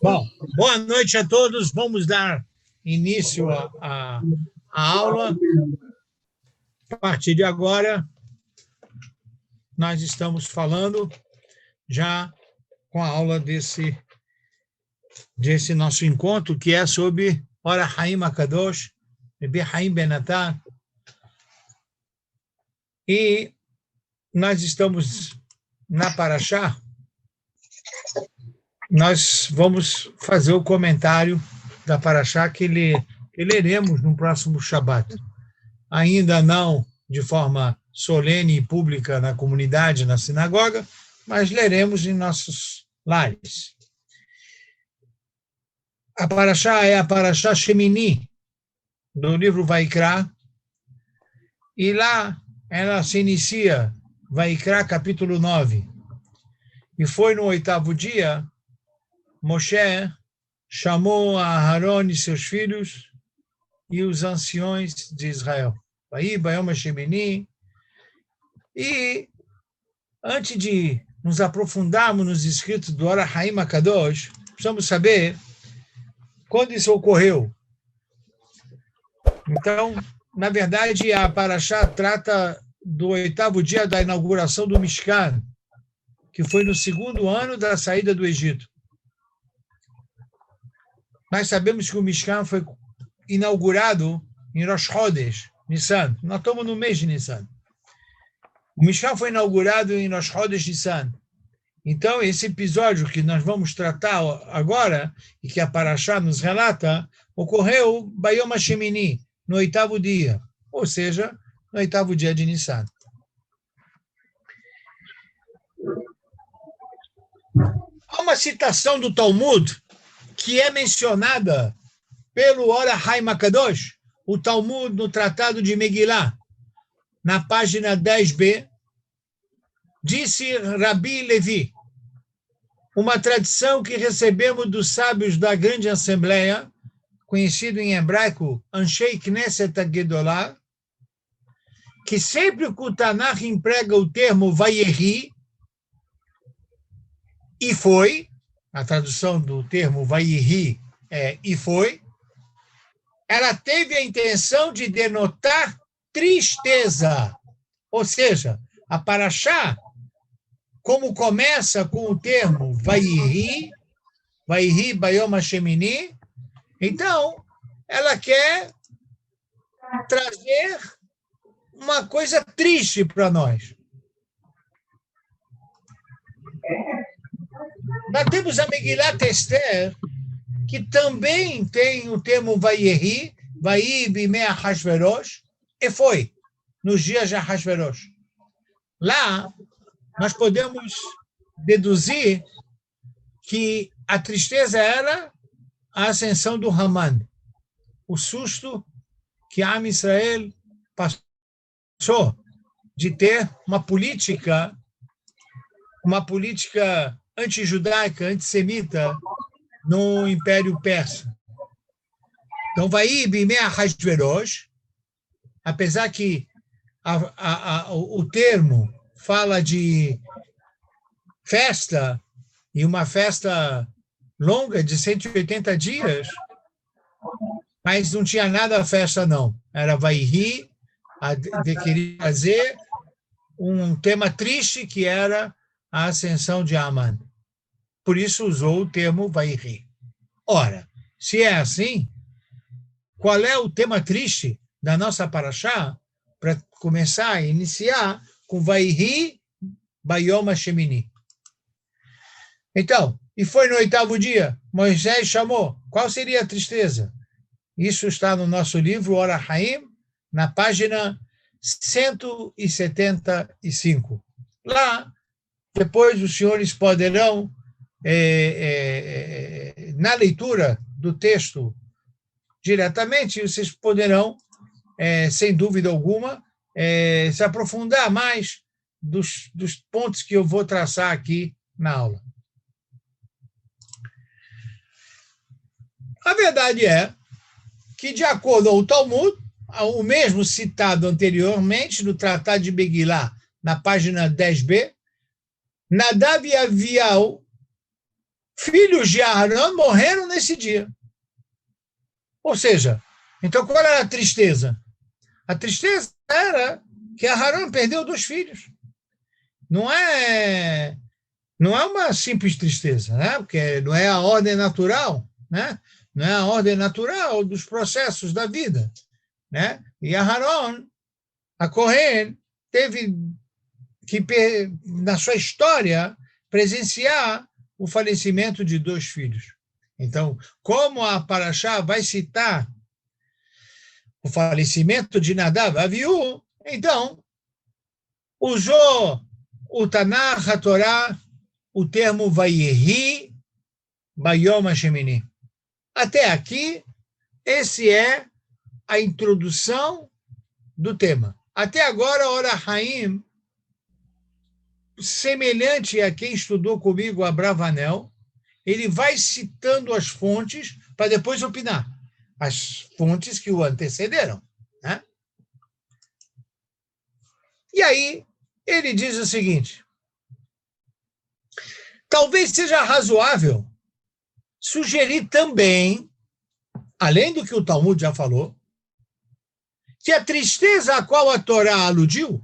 Bom, boa noite a todos. Vamos dar início à aula. A partir de agora, nós estamos falando já com a aula desse nosso encontro, que é sobre Ora Haim HaKadosh, Rebi Haim Ben Atar. E nós estamos na Parashá. Nós vamos fazer o comentário da Parashá que leremos no próximo Shabat. Ainda não de forma solene e pública na comunidade, na sinagoga, mas leremos em nossos lares. A Parashá é a Parashá Shemini, do livro Vaikra, e lá ela se inicia, Vaikra, capítulo 9. E foi no 8º dia, Moshe chamou a Aharon e seus filhos e os anciões de Israel. Aí, Bayom Shemini. E antes de nos aprofundarmos nos escritos do Ora Haim HaKadosh, precisamos saber quando isso ocorreu. Então, na verdade, a Parashá trata do 8º dia da inauguração do Mishkan, que foi no 2º ano da saída do Egito. Nós sabemos que o Mishkan foi inaugurado em Rosh Chodesh, Nissan. Nós estamos no mês de Nissan. O Mishkan foi inaugurado em Rosh Chodesh, Nissan. Então, esse episódio que nós vamos tratar agora, e que a Parashá nos relata, ocorreu Bayom HaShemini, no 8º dia, ou seja, no 8º dia de Nissan. Há uma citação do Talmud que é mencionada pelo Ora Haim HaKadosh, o Talmud no Tratado de Megillah, na página 10b, disse Rabi Levi, uma tradição que recebemos dos sábios da grande assembleia, conhecido em hebraico Anshei Knesset HaGedolah, que sempre que o Tanakh emprega o termo Vayehi, e foi, a tradução do termo Vayehi é e foi, ela teve a intenção de denotar tristeza. Ou seja, a Parashá, como começa com o termo Vayehi, Vayehi Bayom HaShemini, então ela quer trazer uma coisa triste para nós. Nós temos a Megillat Esther, que também tem o termo Vayehi, Vayi bimei Ahashverosh, e foi, nos dias de Ahashverosh. Lá, nós podemos deduzir que a tristeza era a ascensão do Haman, o susto que a Am Israel passou de ter uma política antijudaica, antissemita, no Império Persa. Então, Vayi bimei Ahashverosh, apesar que o termo fala de festa, e uma festa longa de 180 dias, mas não tinha nada a festa, não. Era Vaihi, queria fazer um tema triste, que era a ascensão de Haman. Por isso usou o termo Vaihi. Ora, se é assim, qual é o tema triste da nossa Parashá, para começar a iniciar com Vaihi Bayom HaShemini? Então, e foi no 8º dia, Moisés chamou. Qual seria a tristeza? Isso está no nosso livro Ora Haim, na página 175. Lá, depois os senhores poderão, na leitura do texto diretamente, vocês poderão, sem dúvida alguma, se aprofundar mais dos pontos que eu vou traçar aqui na aula. A verdade é que, de acordo com o Talmud, o mesmo citado anteriormente no Tratado de Megillah, na página 10b, Nadav e Avial filhos de Aarão morreram nesse dia. Ou seja, então qual era a tristeza? A tristeza era que Aarão perdeu 2 filhos. Não é uma simples tristeza, né? Porque não é a ordem natural, né? Não é a ordem natural dos processos da vida, né? E Aharon, a Cohen, teve que, na sua história, presenciar o falecimento de 2 filhos. Então, como a Parashá vai citar o falecimento de Nadav e Avihu, então, usou o Tanakh, a Torá, o termo Vayehi Bayom Hashemini. Até aqui, esse é a introdução do tema. Até agora, Ora Haim, semelhante a quem estudou comigo a Bravanel, ele vai citando as fontes para depois opinar. As fontes que o antecederam. Né? E aí, ele diz o seguinte: talvez seja razoável sugerir também, além do que o Talmud já falou, que a tristeza a qual a Torá aludiu,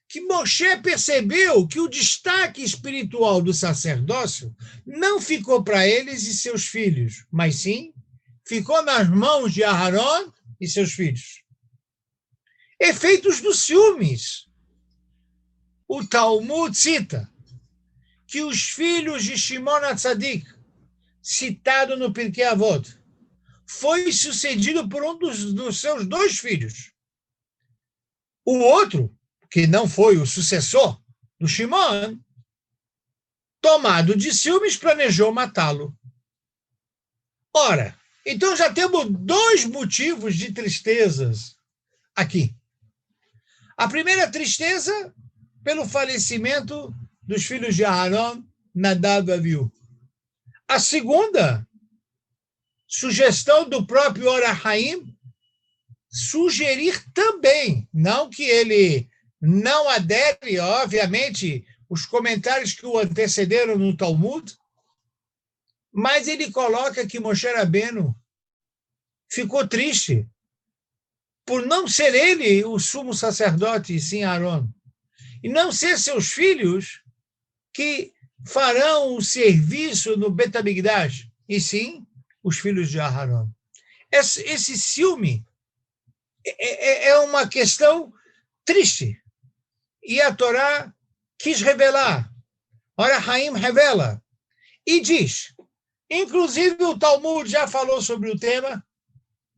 que Moshe percebeu que o destaque espiritual do sacerdócio não ficou para eles e seus filhos, mas sim ficou nas mãos de Aharon e seus filhos. Efeitos dos ciúmes. O Talmud cita que os filhos de Shimon HaTzadik, citado no Pirkei Avot, foi sucedido por um dos seus 2 filhos. O outro, que não foi o sucessor do Shimon, tomado de ciúmes, planejou matá-lo. Ora, então já temos 2 motivos de tristezas aqui. A primeira tristeza pelo falecimento dos filhos de Aharon, Nadav e Avihu. A segunda, sugestão do próprio Ora Haim, sugerir também, não que ele não adere, obviamente, os comentários que o antecederam no Talmud, mas ele coloca que Moshe Rabbeinu ficou triste por não ser ele o sumo sacerdote, e sim Aaron, e não ser seus filhos que farão o serviço no Bet HaMikdash, e sim os filhos de Aharon. Esse ciúme é uma questão triste. E a Torá quis revelar. Ora, Haim revela. E diz, inclusive o Talmud já falou sobre o tema,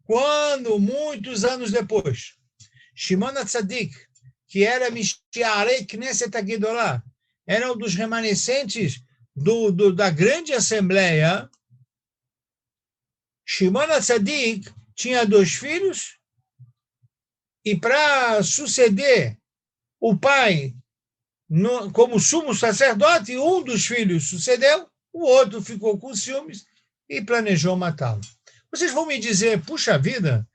quando, muitos anos depois, Shimon HaTzadik, que era Mishiarei Knesset HaGedolah, era um dos remanescentes da grande assembleia, Shimon HaTzadik tinha 2 filhos, e para suceder o pai como sumo sacerdote, um dos filhos sucedeu, o outro ficou com ciúmes e planejou matá-lo. Vocês vão me dizer, puxa vida,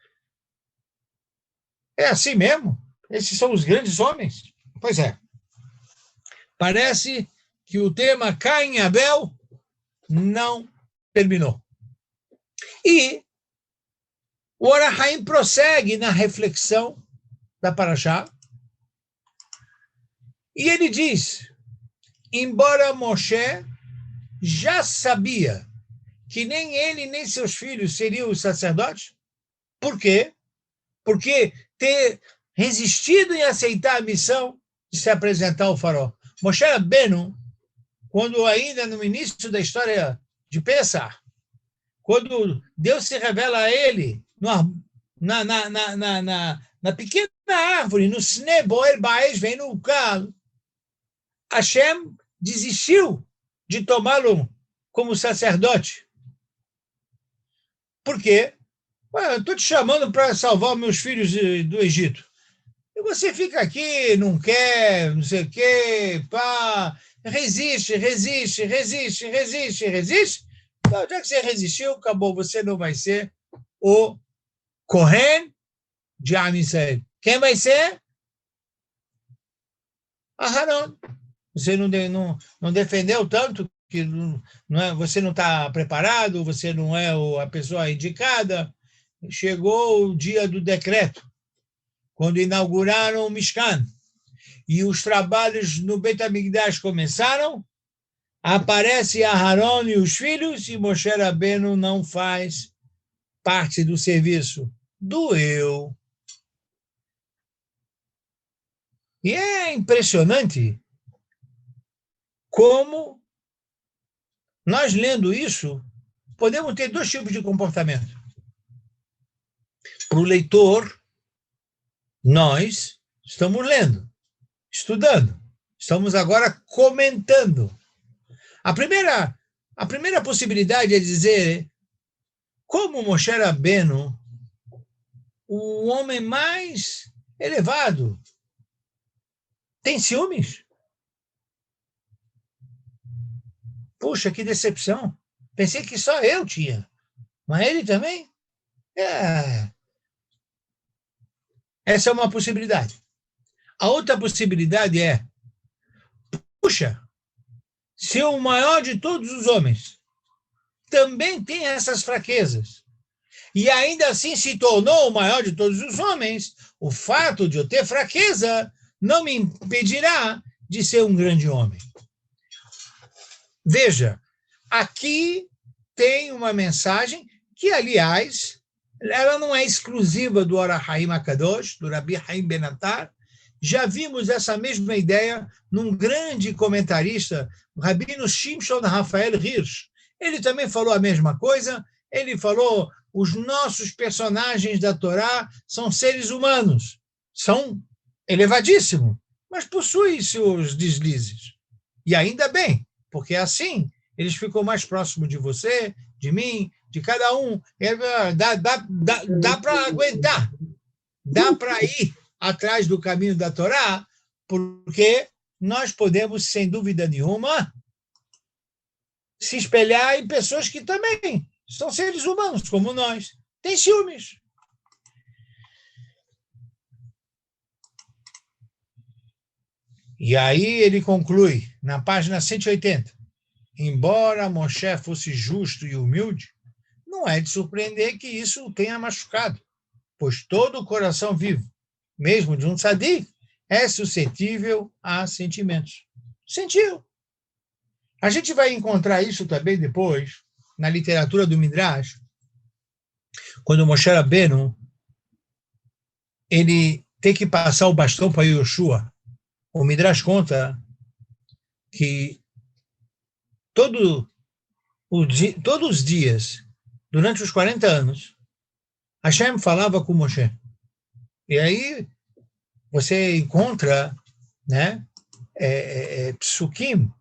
é assim mesmo? Esses são os grandes homens? Pois é. Parece que o tema Caim e Abel não terminou. E o Ora Haim prossegue na reflexão da Parashá, e ele diz, embora Moshe já sabia que nem ele nem seus filhos seriam os sacerdotes, por quê? Porque ter resistido em aceitar a missão de se apresentar ao faraó. Moshe Rabbeinu, quando ainda no início da história de Pesach, quando Deus se revela a ele na pequena árvore, no Sne Boel Baez, vem no Cal, Hashem desistiu de tomá-lo como sacerdote. Por quê? Eu estou te chamando para salvar meus filhos do Egito. E você fica aqui, não quer, não sei o quê, pá, resiste. Então, já que você resistiu, acabou, você não vai ser o Kohen de Am Yisrael. Quem vai ser? Aharon. Você não defendeu tanto que não é, você não está preparado, você não é a pessoa indicada. Chegou o dia do decreto, quando inauguraram o Mishkan, e os trabalhos no Beit HaMikdash começaram, aparece Aharon e os filhos, e Moshe Rabbeinu não faz parte do serviço. Doeu. E é impressionante como nós, lendo isso, podemos ter dois tipos de comportamento. Para o leitor, nós estamos lendo, estudando, estamos agora comentando. A primeira possibilidade é dizer como Moshe Rabbeinu, o homem mais elevado, tem ciúmes? Puxa, que decepção. Pensei que só eu tinha. Mas ele também? Essa é uma possibilidade. A outra possibilidade é, puxa, se o maior de todos os homens também tem essas fraquezas, e ainda assim se tornou o maior de todos os homens, o fato de eu ter fraqueza não me impedirá de ser um grande homem. Veja, aqui tem uma mensagem que, aliás, ela não é exclusiva do Or HaHaim HaKadosh, do Rabbi Haim Ben Attar. Já vimos essa mesma ideia num grande comentarista, o Rabino Shimshon Rafael Hirsch. Ele também falou a mesma coisa. Ele falou, os nossos personagens da Torá são seres humanos, são elevadíssimos, mas possuem seus deslizes. E ainda bem, porque assim eles ficam mais próximos de você, de mim, de cada um. Dá para aguentar, dá para ir atrás do caminho da Torá, porque nós podemos, sem dúvida nenhuma, se espelhar em pessoas que também são seres humanos, como nós. Têm ciúmes. E aí ele conclui, na página 180, embora Moshe fosse justo e humilde, não é de surpreender que isso o tenha machucado, pois todo o coração vivo, mesmo de um tzadik, é suscetível a sentimentos. Sentiu. A gente vai encontrar isso também depois, na literatura do Midrash, quando Moshe Rabbeinu, ele tem que passar o bastão para Yoshua. O Midrash conta que todos os dias, durante os 40 anos, Hashem falava com Moshe. E aí você encontra, né, psukim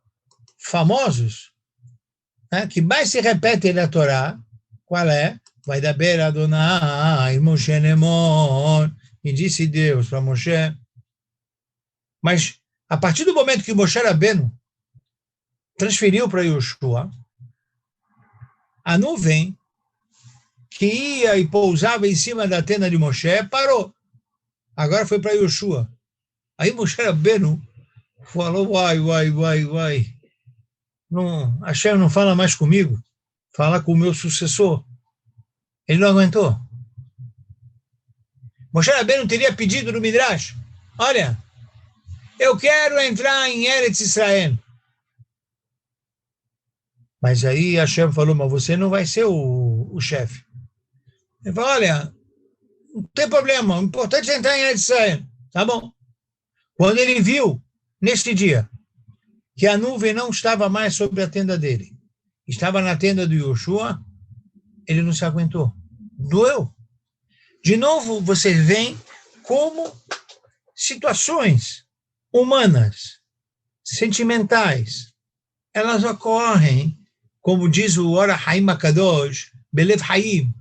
famosos, né, que mais se repetem na Torá. Qual é? Vai dar beira Adonai, Moshe Nemor, e disse Deus para Moshe. Mas, a partir do momento que Moshe Rabbeinu transferiu para Yoshua, a nuvem que ia e pousava em cima da tenda de Moshe parou. Agora foi para Yoshua. Aí Moshe Rabbeinu falou, uai. Não, Hashem não fala mais comigo, fala com o meu sucessor. Ele não aguentou. Moshe Rabbeinu teria pedido no Midrash, olha, eu quero entrar em Eretz Israel. Mas aí Hashem falou, mas você não vai ser o chefe. Ele falou, olha, não tem problema, o importante é entrar em Eretz Israel. Tá bom. Quando ele viu, neste dia, que a nuvem não estava mais sobre a tenda dele, estava na tenda de Yoshua, ele não se aguentou. Doeu. De novo, você vê como situações humanas, sentimentais, elas ocorrem, como diz o Or HaHaim HaKadosh, Belev Haim,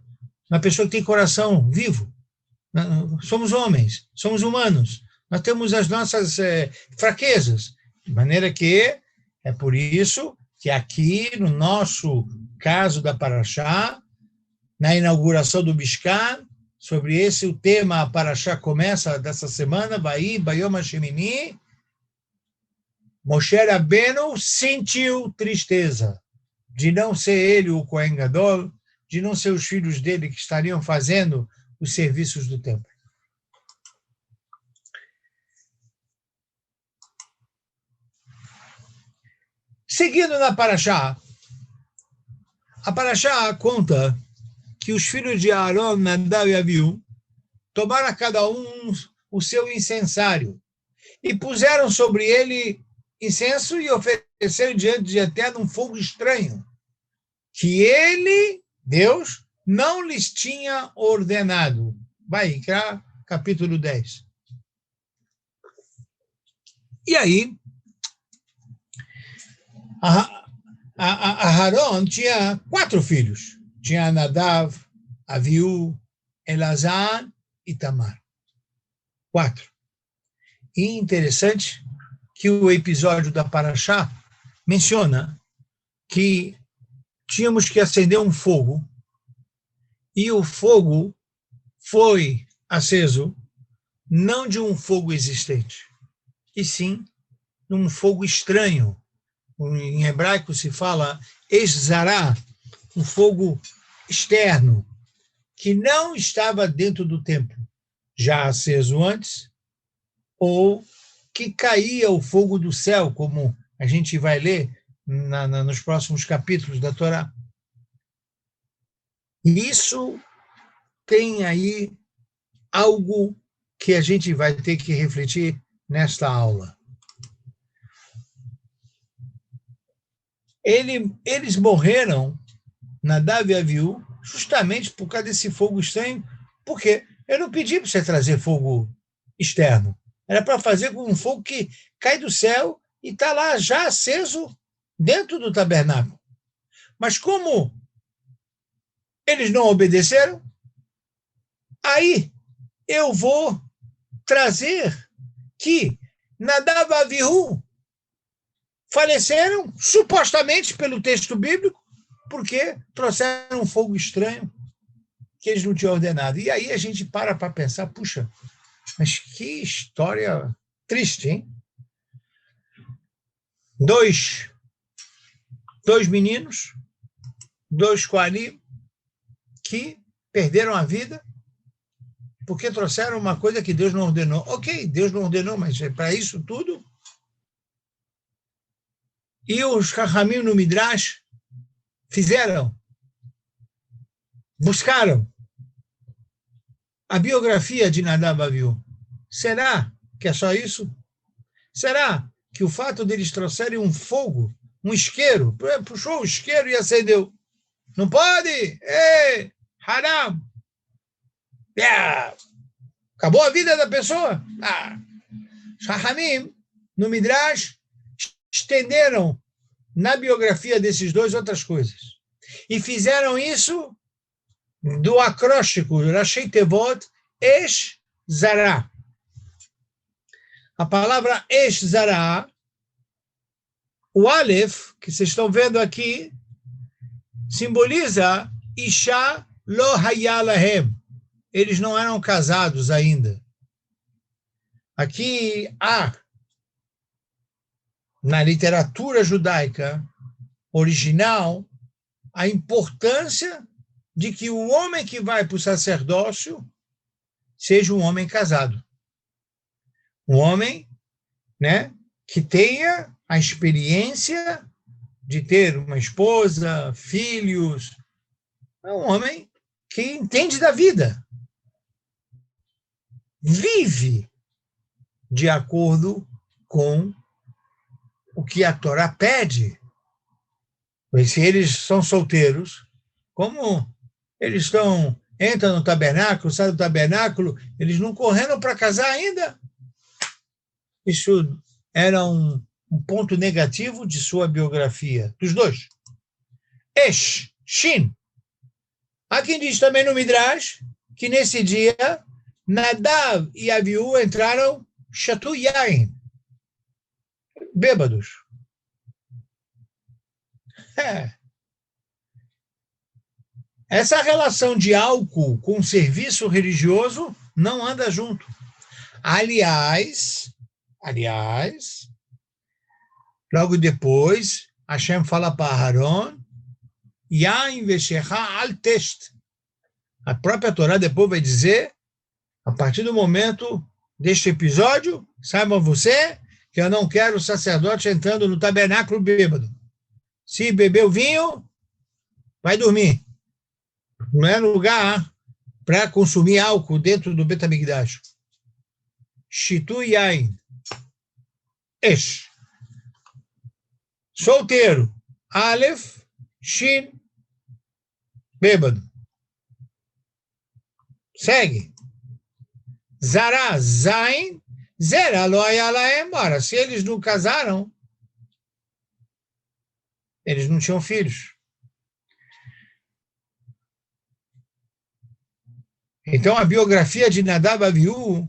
uma pessoa que tem coração vivo. Somos homens, somos humanos, nós temos as nossas fraquezas, de maneira que é por isso que aqui, no nosso caso da Parashá, na inauguração do Mishkan, sobre esse o tema, a Parashá começa dessa semana, Vai, Bayom HaShemini, Moshe Rabbeinu sentiu tristeza de não ser ele o Kohen Gadol, de não ser os filhos dele que estariam fazendo os serviços do templo. Seguindo na Parashá, a Parashá conta que os filhos de Aaron, Nadav e Avihu tomaram cada um o seu incensário e puseram sobre ele incenso e ofereceram diante de Eterno um fogo estranho, que ele, Deus, não lhes tinha ordenado. Vaikra, capítulo 10. E aí, Aaron tinha 4 filhos. Tinha Nadav, Avihu, Elazar e Tamar. 4. E interessante que o episódio da Parashá menciona que tínhamos que acender um fogo e o fogo foi aceso não de um fogo existente, e sim de um fogo estranho. Em hebraico se fala esh-zará, um fogo externo, que não estava dentro do templo, já aceso antes, ou que caía o fogo do céu, como a gente vai ler nos próximos capítulos da Torá. E isso tem aí algo que a gente vai ter que refletir nesta aula. Eles morreram, Nadav e Avihu, justamente por causa desse fogo estranho, porque eu não pedi para você trazer fogo externo. Era para fazer com um fogo que cai do céu e está lá já aceso dentro do tabernáculo. Mas como eles não obedeceram, aí eu vou trazer que Nadav e Avihu faleceram, supostamente pelo texto bíblico, porque trouxeram um fogo estranho que eles não tinham ordenado. E aí a gente para pensar, puxa, mas que história triste, hein? Dois meninos, 2 Kohanim, que perderam a vida porque trouxeram uma coisa que Deus não ordenou. Ok, Deus não ordenou, mas é para isso tudo. E os Chachamim no Midrash buscaram a biografia de Nadav e Avihu. Será que é só isso? Será que o fato deles trouxerem um fogo, um isqueiro, puxou o isqueiro e acendeu? Não pode! Ei, haram! Acabou a vida da pessoa? Chachamim, no Midrash, estenderam na biografia desses dois outras coisas. E fizeram isso do acróstico, Rashei Tevot, Esh-Zará. A palavra Esh-Zará, o Aleph, que vocês estão vendo aqui, simboliza Isha Lo Haya Lahem. Eles não eram casados ainda. Aqui há, na literatura judaica original, a importância de que o homem que vai para o sacerdócio seja um homem casado. Um homem, né, que tenha a experiência de ter uma esposa, filhos. É um homem que entende da vida. Vive de acordo com o que a Torá pede. Pois se eles são solteiros, como eles entram no tabernáculo, saem do tabernáculo, eles não correram para casar ainda. Isso era um ponto negativo de sua biografia, dos dois. Esh, Shin. Há quem diz também no Midrash que nesse dia Nadav e Avihu entraram Shatu Yain, bêbados. Essa relação de álcool com serviço religioso não anda junto. Aliás, Logo depois, Hashem fala para Aharon, Yain veshecha al test. A própria Torá depois vai dizer, a partir do momento deste episódio, saiba você que eu não quero o sacerdote entrando no tabernáculo bêbado. Se beber o vinho, vai dormir. Não é lugar para consumir álcool dentro do Bet HaMikdash. Shitu Yain. Esh. Solteiro. Aleph. Shin. Bêbado. Segue. Zará. Zain. Zera. Loayalaem. Ora, se eles não casaram, eles não tinham filhos. Então, a biografia de Nadav Avihu,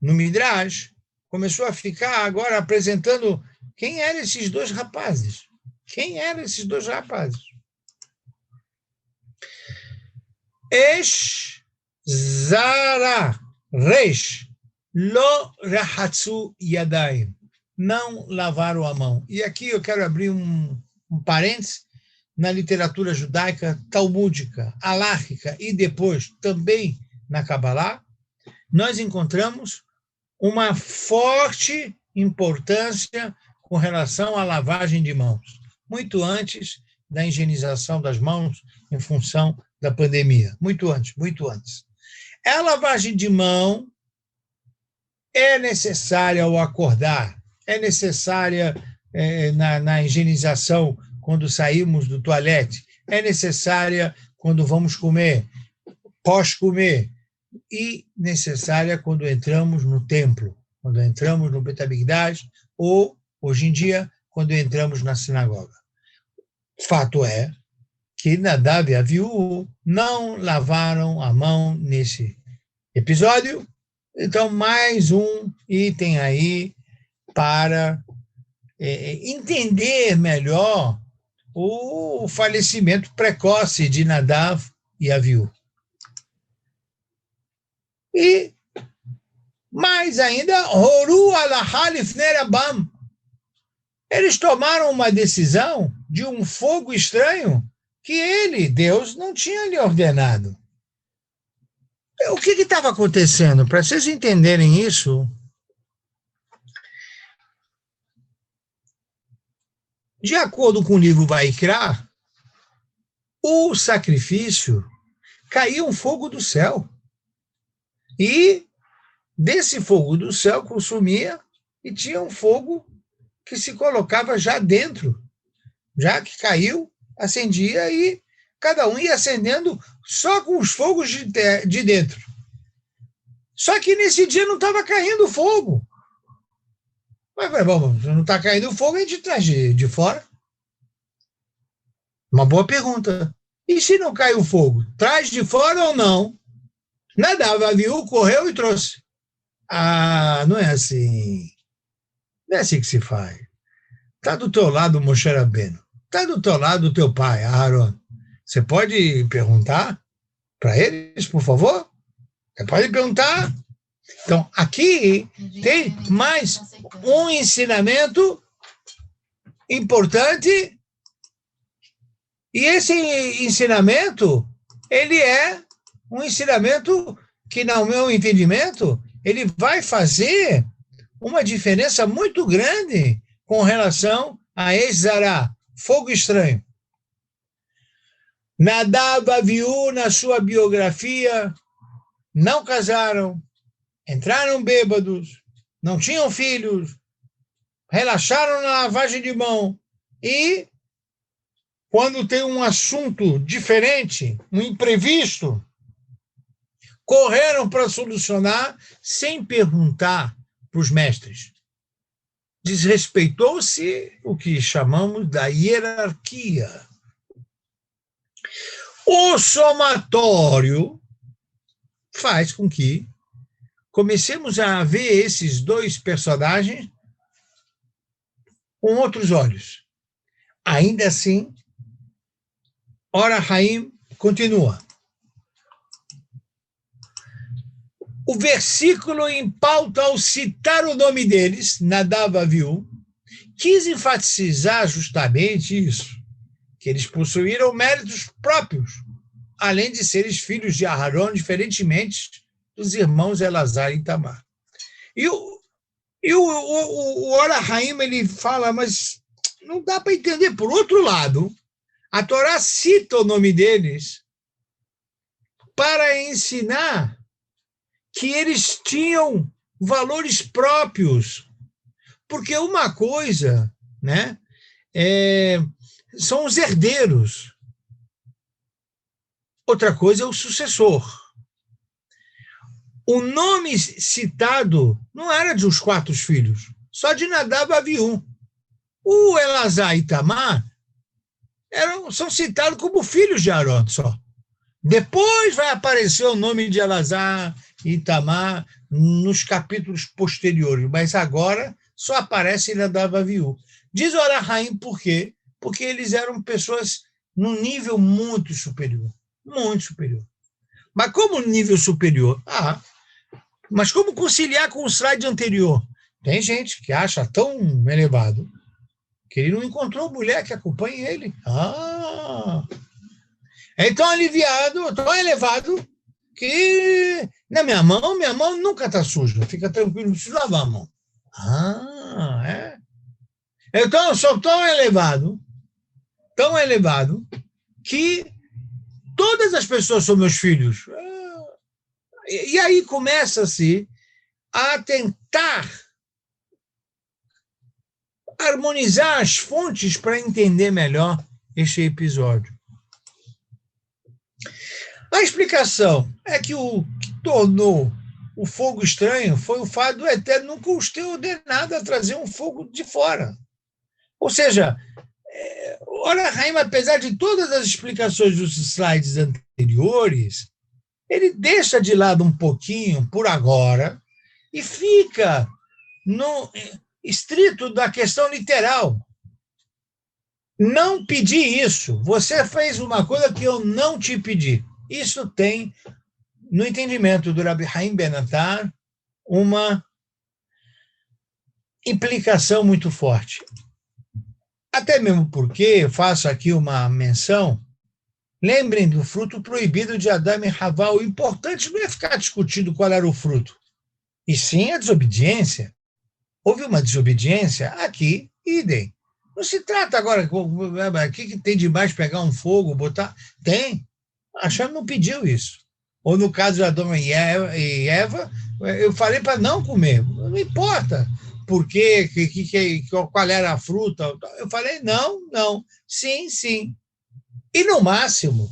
no Midrash, começou a ficar agora apresentando quem eram esses dois rapazes. Quem eram esses dois rapazes? Esh Zara Resh Lo Rahatsu Yadayim. Não lavaram a mão. E aqui eu quero abrir um parênteses. Na literatura judaica, talmúdica, alárrica e depois também na Kabbalah, nós encontramos uma forte importância com relação à lavagem de mãos, muito antes da higienização das mãos em função da pandemia, muito antes, muito antes. A lavagem de mão é necessária ao acordar, é necessária na higienização quando saímos do toalete, é necessária quando vamos comer, pós-comer, e necessária quando entramos no templo, quando entramos no Bet HaMikdash, ou, hoje em dia, quando entramos na sinagoga. Fato é que Nadav e Avihu não lavaram a mão nesse episódio, então mais um item aí para entender melhor o falecimento precoce de Nadav e Avihu. E mais ainda, Horu alahá lifnei rabam. Eles tomaram uma decisão de um fogo estranho que ele, Deus, não tinha lhe ordenado. O que estava acontecendo? Para vocês entenderem isso, de acordo com o livro Vaikra, o sacrifício caiu um fogo do céu. E desse fogo do céu consumia e tinha um fogo que se colocava já dentro, já que caiu, acendia e cada um ia acendendo só com os fogos de dentro. Só que nesse dia não estava caindo fogo. Mas, bom, não está caindo fogo, a gente traz de fora. Uma boa pergunta. E se não cai o fogo? Traz de fora ou não? Nadav Avihu correu e trouxe. Ah, não é assim. Não é assim que se faz. Está do teu lado o Moshe Rabbeinu. Está do teu lado o teu pai, Aaron. Você pode perguntar para eles, por favor? Você pode perguntar. Então, aqui tem mais um ensinamento importante. E esse ensinamento, ele é um ensinamento que, no meu entendimento, ele vai fazer uma diferença muito grande com relação a Ex-Zará, fogo estranho. Nadav e Avihu, na sua biografia, não casaram, entraram bêbados, não tinham filhos, relaxaram na lavagem de mão e, quando tem um assunto diferente, um imprevisto, correram para solucionar sem perguntar para os mestres. Desrespeitou-se o que chamamos da hierarquia. O somatório faz com que comecemos a ver esses dois personagens com outros olhos. Ainda assim, Ora Haim continua. O versículo em pauta, ao citar o nome deles, Nadav e Avihu, quis enfatizar justamente isso, que eles possuíram méritos próprios, além de serem filhos de Aharon, diferentemente dos irmãos Elazar e Itamar. E o Or HaHaim, ele fala, mas não dá para entender. Por outro lado, a Torá cita o nome deles para ensinar que eles tinham valores próprios. Porque uma coisa, né, são os herdeiros. Outra coisa é o sucessor. O nome citado não era de os 4 filhos, só de Nadab e Aviú. O Elazar e Itamar são citados como filhos de Arão só. Depois vai aparecer o nome de Elazar e Itamar nos capítulos posteriores, mas agora só aparece Nadab e Aviú. Diz o Or HaHaim por quê? Porque eles eram pessoas num nível muito superior. Muito superior. Mas como nível superior? Mas como conciliar com o slide anterior? Tem gente que acha tão elevado que ele não encontrou mulher que acompanhe ele. É tão aliviado, tão elevado, que na minha mão nunca está suja. Fica tranquilo, não precisa lavar a mão. É? Então, eu sou tão elevado, que todas as pessoas são meus filhos. E aí começa-se a tentar harmonizar as fontes para entender melhor este episódio. A explicação é que o que tornou o fogo estranho foi o fato do Eterno nunca os ter ordenado a trazer um fogo de fora. Ou seja, o Or HaHaim, apesar de todas as explicações dos slides anteriores, ele deixa de lado um pouquinho, por agora, e fica no estrito da questão literal. Não pedi isso. Você fez uma coisa que eu não te pedi. Isso tem, no entendimento do Rabbi Haim Ben Attar, uma implicação muito forte. Até mesmo porque, eu faço aqui uma menção, lembrem do fruto proibido de Adão e Havá. O importante não é ficar discutindo qual era o fruto, e sim a desobediência. Houve uma desobediência aqui, idem. Não se trata agora, o que tem de mais pegar um fogo, botar? Tem. Hashem não pediu isso. Ou no caso de Adão e Eva, eu falei para não comer. Não importa por quê, qual era a fruta. Eu falei não. Sim, sim. E no máximo,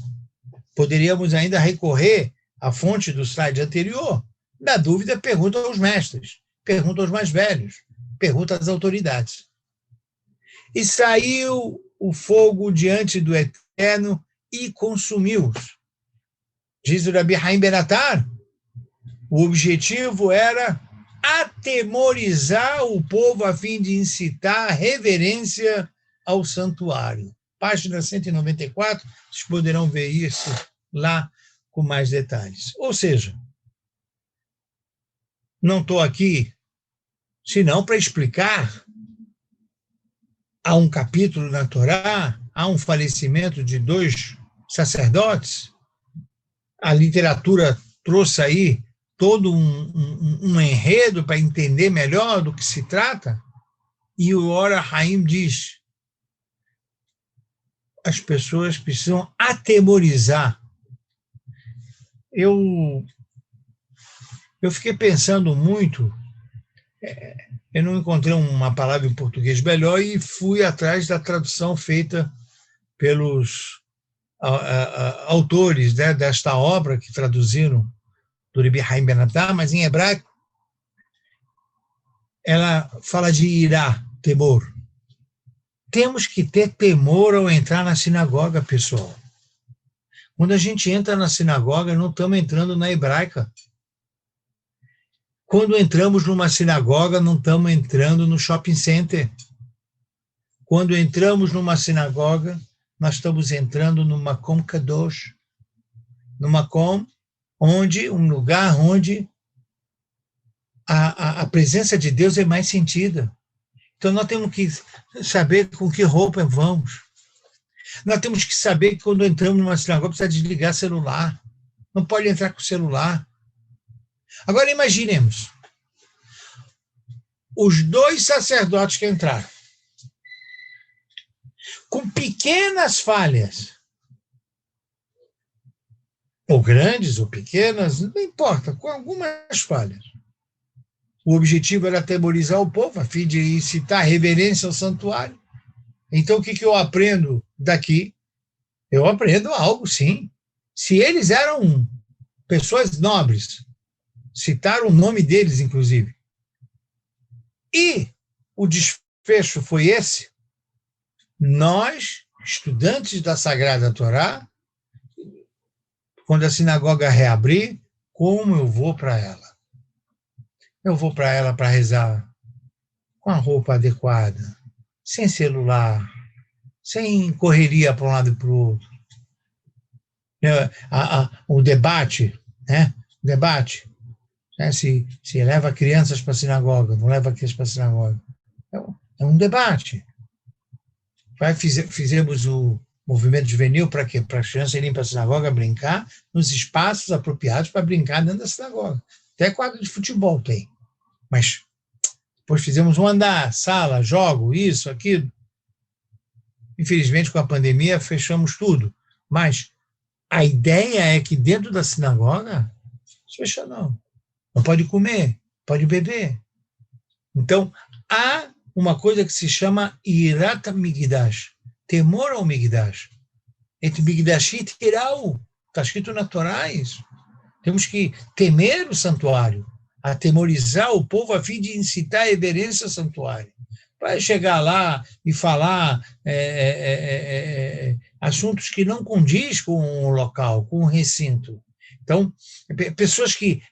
poderíamos ainda recorrer à fonte do slide anterior. Na dúvida, pergunta aos mestres, pergunta aos mais velhos, pergunta às autoridades. E saiu o fogo diante do Eterno e consumiu-os. Diz o Rabbi Haim Ben Attar, o objetivo era atemorizar o povo a fim de incitar a reverência ao santuário. Página 194, vocês poderão ver isso lá com mais detalhes. Ou seja, não estou aqui senão para explicar. Há um capítulo na Torá, há um falecimento de 2 sacerdotes. A literatura trouxe aí todo um enredo para entender melhor do que se trata. E o Or HaHaim diz, as pessoas precisam atemorizar. Eu fiquei pensando muito, eu não encontrei uma palavra em português melhor e fui atrás da tradução feita pelos autores, né, desta obra que traduziram do Rabbi Haim Ben Attar, mas em hebraico ela fala de irá, temor. Temos que ter temor ao entrar na sinagoga, pessoal. Quando a gente entra na sinagoga, não estamos entrando na hebraica. Quando entramos numa sinagoga, não estamos entrando no shopping center. Quando entramos numa sinagoga, nós estamos entrando no Makom Kadosh, no Makom, um lugar onde a presença de Deus é mais sentida. Então, nós temos que saber com que roupa vamos. Nós temos que saber que quando entramos numa sinagoga, precisa desligar celular. Não pode entrar com celular. Agora, imaginemos. Os 2 sacerdotes que entraram, com pequenas falhas, ou grandes ou pequenas, não importa, com algumas falhas. O objetivo era atemorizar o povo, a fim de incitar reverência ao santuário. Então, o que eu aprendo daqui? Eu aprendo algo, sim. Se eles eram pessoas nobres, citaram o nome deles, inclusive, e o desfecho foi esse, nós, estudantes da Sagrada Torá, quando a sinagoga reabrir, como eu vou para ela? Eu vou para ela para rezar com a roupa adequada, sem celular, sem correria para um lado e para o outro. O debate, né? O debate, né? Se leva crianças para a sinagoga, não leva crianças para a sinagoga. É um debate. Fizemos o movimento juvenil para quê? Para as crianças irem para a sinagoga brincar nos espaços apropriados para brincar dentro da sinagoga. Até quadro de futebol tem. Mas depois fizemos um andar, sala, jogo, isso, aquilo. Infelizmente, com a pandemia, fechamos tudo. Mas a ideia é que dentro da sinagoga, não fecha não. Não pode comer, pode beber. Então, há uma coisa que se chama Irat Migdash, temor ao Migdash. Entre Migdash e Tiral, está escrito na Torá isso. Temos que temer o santuário, atemorizar o povo a fim de incitar a reverência ao santuário. Vai chegar lá e falar assuntos que não condiz com o local, com o recinto. Então, pessoas que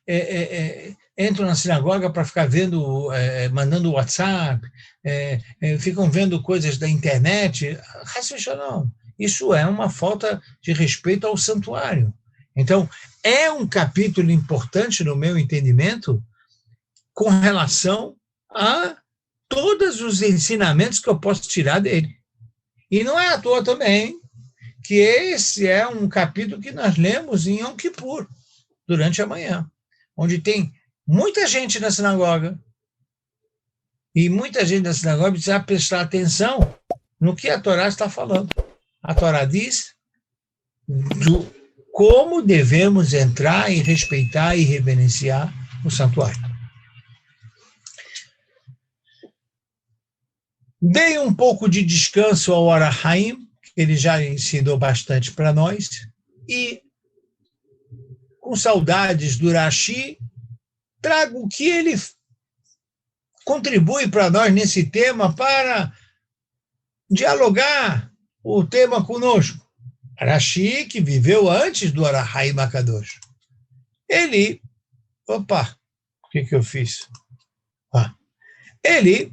entram na sinagoga para ficar vendo, mandando WhatsApp, ficam vendo coisas da internet, não. Isso é uma falta de respeito ao santuário. Então, é um capítulo importante, no meu entendimento, com relação a todos os ensinamentos que eu posso tirar dele. E não é à toa também que esse é um capítulo que nós lemos em Yom Kippur, durante a manhã, onde tem muita gente na sinagoga, e muita gente na sinagoga precisa prestar atenção no que a Torá está falando. A Torá diz como devemos entrar e respeitar e reverenciar o santuário. Dei um pouco de descanso ao Or HaHaim, que ele já ensinou bastante para nós, e, com saudades do Rashi, trago o que ele contribui para nós nesse tema para dialogar o tema conosco. Rashi, que viveu antes do Or HaHaim Akadosh. Ele, o que eu fiz? Ele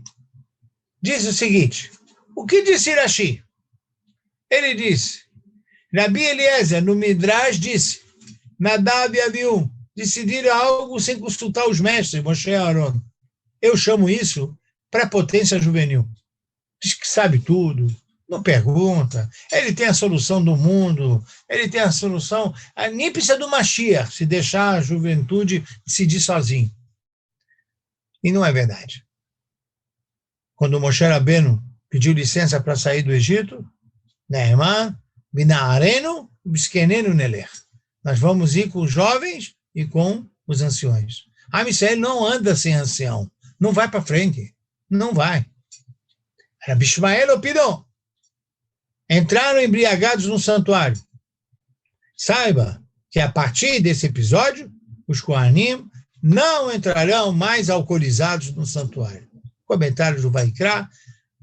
diz o seguinte, o que disse Rashi? Ele disse, Rabi Eliezer, no Midrash, disse, Nadab e Abiú decidiram algo sem consultar os mestres, Moshe e Aaron. Eu chamo isso prepotência juvenil. Diz que sabe tudo, não pergunta, ele tem a solução do mundo, ele tem a solução, nem precisa do Mashiach, se deixar a juventude decidir sozinho. E não é verdade. Quando Moshe Rabbeinu pediu licença para sair do Egito, Neemar, Bina'arenu, Biskenenu Neler. Nós vamos ir com os jovens e com os anciões. Am Israel não anda sem ancião, não vai para frente, não vai. Rabi Ishmael Opidon. Entraram embriagados no santuário. Saiba que a partir desse episódio, os Kohanim não entrarão mais alcoolizados no santuário. Comentários do Vaikra,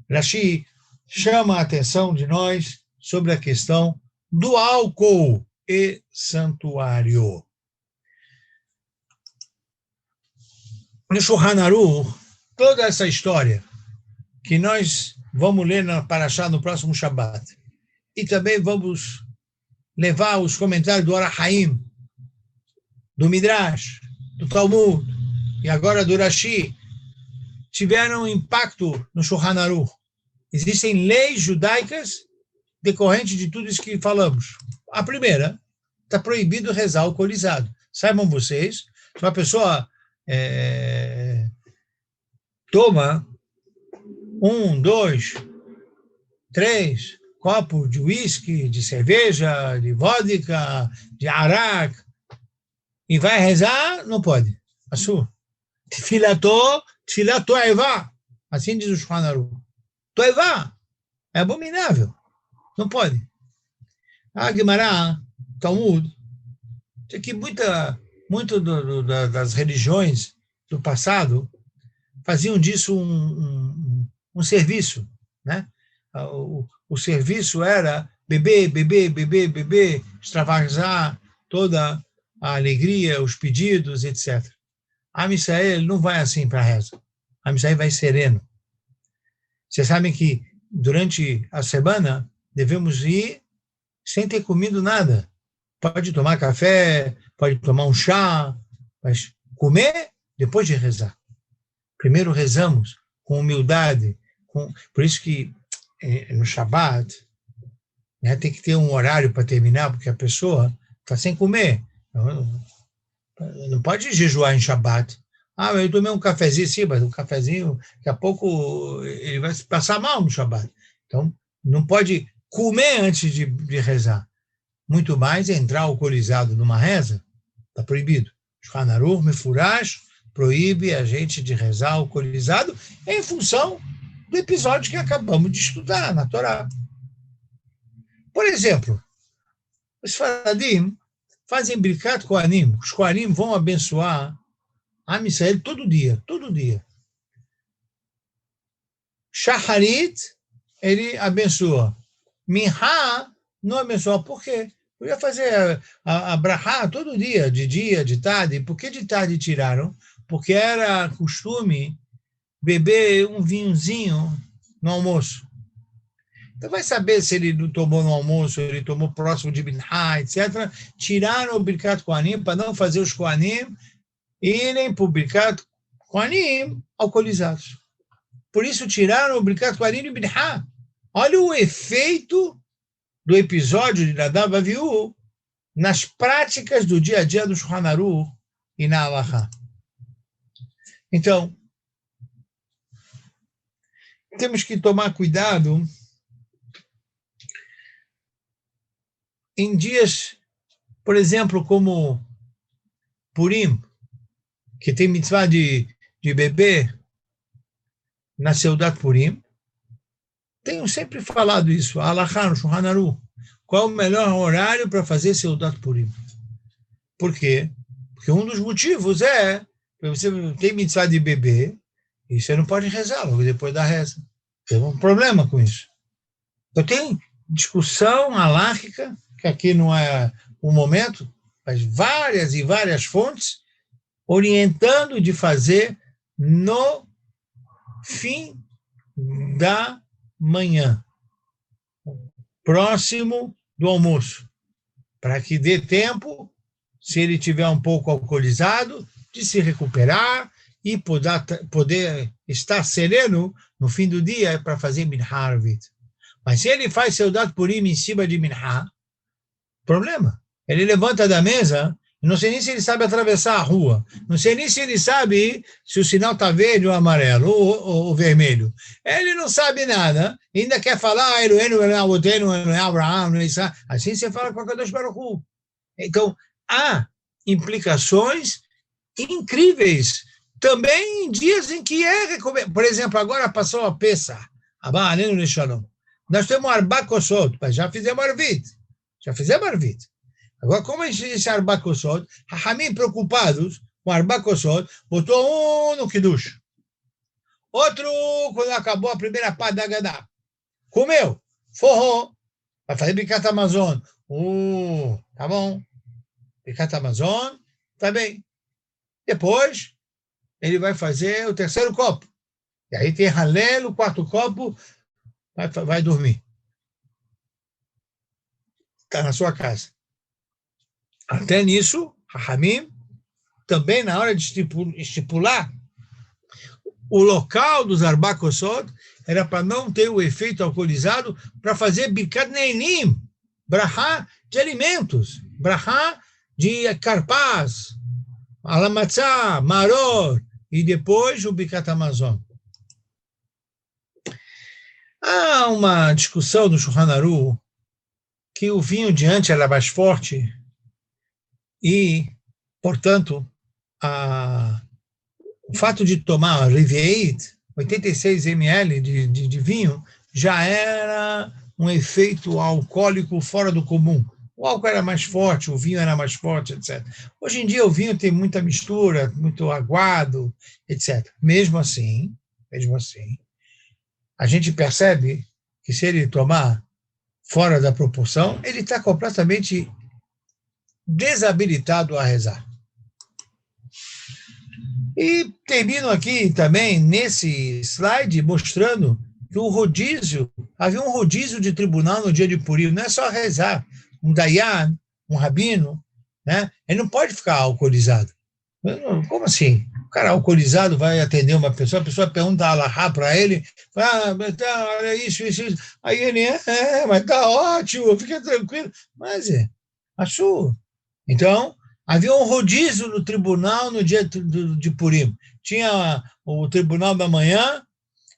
Rashi chama a atenção de nós sobre a questão do álcool e santuário. No Shulchan Aruch, toda essa história que nós vamos ler na Parashá no próximo Shabbat, e também vamos levar os comentários do Or HaHaim, do Midrash, do Talmud, e agora do Rashi, tiveram impacto no Shulchan Aruch. Existem leis judaicas decorrentes de tudo isso que falamos. A primeira, está proibido rezar alcoolizado. Saibam vocês, se uma pessoa toma 1, 2, 3 copos de uísque, de cerveja, de vodka, de arak, e vai rezar, não pode. Assur. Tfilat toevá. Assim diz o Shulchan Aruch. Toevá. É abominável. Não pode. A Gemara, Talmud, tem que muito das religiões do passado faziam disso um serviço, né? O serviço era beber, beber, beber, beber, extravasar toda a alegria, os pedidos, etc. A Israel não vai assim para a reza. A Israel vai sereno. Vocês sabem que durante a semana devemos ir sem ter comido nada. Pode tomar café, pode tomar um chá, mas comer depois de rezar. Primeiro rezamos com humildade. Por isso que no Shabbat, né, tem que ter um horário para terminar, porque a pessoa está sem comer. Não pode jejuar em Shabbat. Eu tomei um cafezinho, sim, mas um cafezinho, daqui a pouco ele vai passar mal no Shabbat. Então, não pode comer antes de rezar. Muito mais entrar alcoolizado numa reza, está proibido. Shulchan Aruch Mefurash proíbe a gente de rezar alcoolizado em função do episódio que acabamos de estudar na Torá. Por exemplo, os Faradim fazem Birkat Kohanim. Os Kohanim vão abençoar a Israel todo dia. Shacharit, ele abençoa. Minha não abençoa. Por quê? Eu ia fazer a brachá todo dia, de tarde. Por que de tarde tiraram? Porque era costume beber um vinhozinho no almoço. Então vai saber se ele não tomou no almoço, ele tomou próximo de Minha, etc. Tiraram o Birkat Kohanim para não fazer os Kohanim irem para o Birkat Kohanim alcoolizados. Por isso tiraram o Birkat Kohanim de Minha. Olha o efeito do episódio de Nadav e Avihu nas práticas do dia a dia do Shulchan Aruch e na Halachá. Então, temos que tomar cuidado em dias, por exemplo, como Purim, que tem mitzvah de beber na Seudat Purim. Tenho sempre falado isso, a Halachá, no Shulchan Aruch. Qual o melhor horário para fazer Seudat Purim? Por quê? Porque um dos motivos é que você tem mitzvah de beber e você não pode rezar logo depois da reza. Tem um problema com isso. Eu tenho discussão halakhica, que aqui não é o momento, mas várias e várias fontes, orientando de fazer no fim da manhã, próximo do almoço, para que dê tempo, se ele tiver um pouco alcoolizado, de se recuperar e poder estar sereno no fim do dia para fazer Minha Arvit. Mas se ele faz Seudat Purim em cima de Minha, problema. Ele levanta da mesa, não sei nem se ele sabe atravessar a rua, não sei nem se ele sabe se o sinal está verde ou amarelo, ou vermelho. Ele não sabe nada, ainda quer falar, Eloheinu, Eloheinu, Eloheinu, Abraham, assim você fala com a Kadosh Baruch Hu. Então, há implicações incríveis, também em dias em que por exemplo, agora passou a Pesach, nós temos Arba Kosot, mas já fizemos Arvit. Agora, como esse Arba Kosot, Hachamim preocupados com Arba Kosot, botou um no Kiddush. Outro, quando acabou a primeira parte da Gadá. Comeu, forrou, vai fazer Birkat Hamazon. Tá bom. Birkat Hamazon, tá bem. Depois, ele vai fazer o terceiro copo. E aí tem Halel, o quarto copo, vai dormir. Está na sua casa. Até nisso, Hachamim, também na hora de estipular o local dos arbacosot era para não ter o efeito alcoolizado, para fazer birkat neinim, brachá de alimentos, brachá de carpaz, alamatzá, maror, e depois o birkat Hamazon. Há uma discussão no Shulchan Aruch que o vinho de antes era mais forte e, portanto, o fato de tomar Rivieit, 86 ml de vinho, já era um efeito alcoólico fora do comum. O álcool era mais forte, o vinho era mais forte, etc. Hoje em dia o vinho tem muita mistura, muito aguado, etc. Mesmo assim, a gente percebe que se ele tomar fora da proporção, ele está completamente desabilitado a rezar. E termino aqui também, nesse slide, mostrando que o rodízio, havia um rodízio de tribunal no dia de Purim, não é só rezar. Um dayan, um rabino, né? Ele não pode ficar alcoolizado. Como assim? O cara alcoolizado vai atender uma pessoa, a pessoa pergunta alahá para ele, olha isso. Aí ele, mas tá ótimo, fica tranquilo. Mas achou. Então, havia um rodízio no tribunal no dia de Purim. Tinha o tribunal da manhã,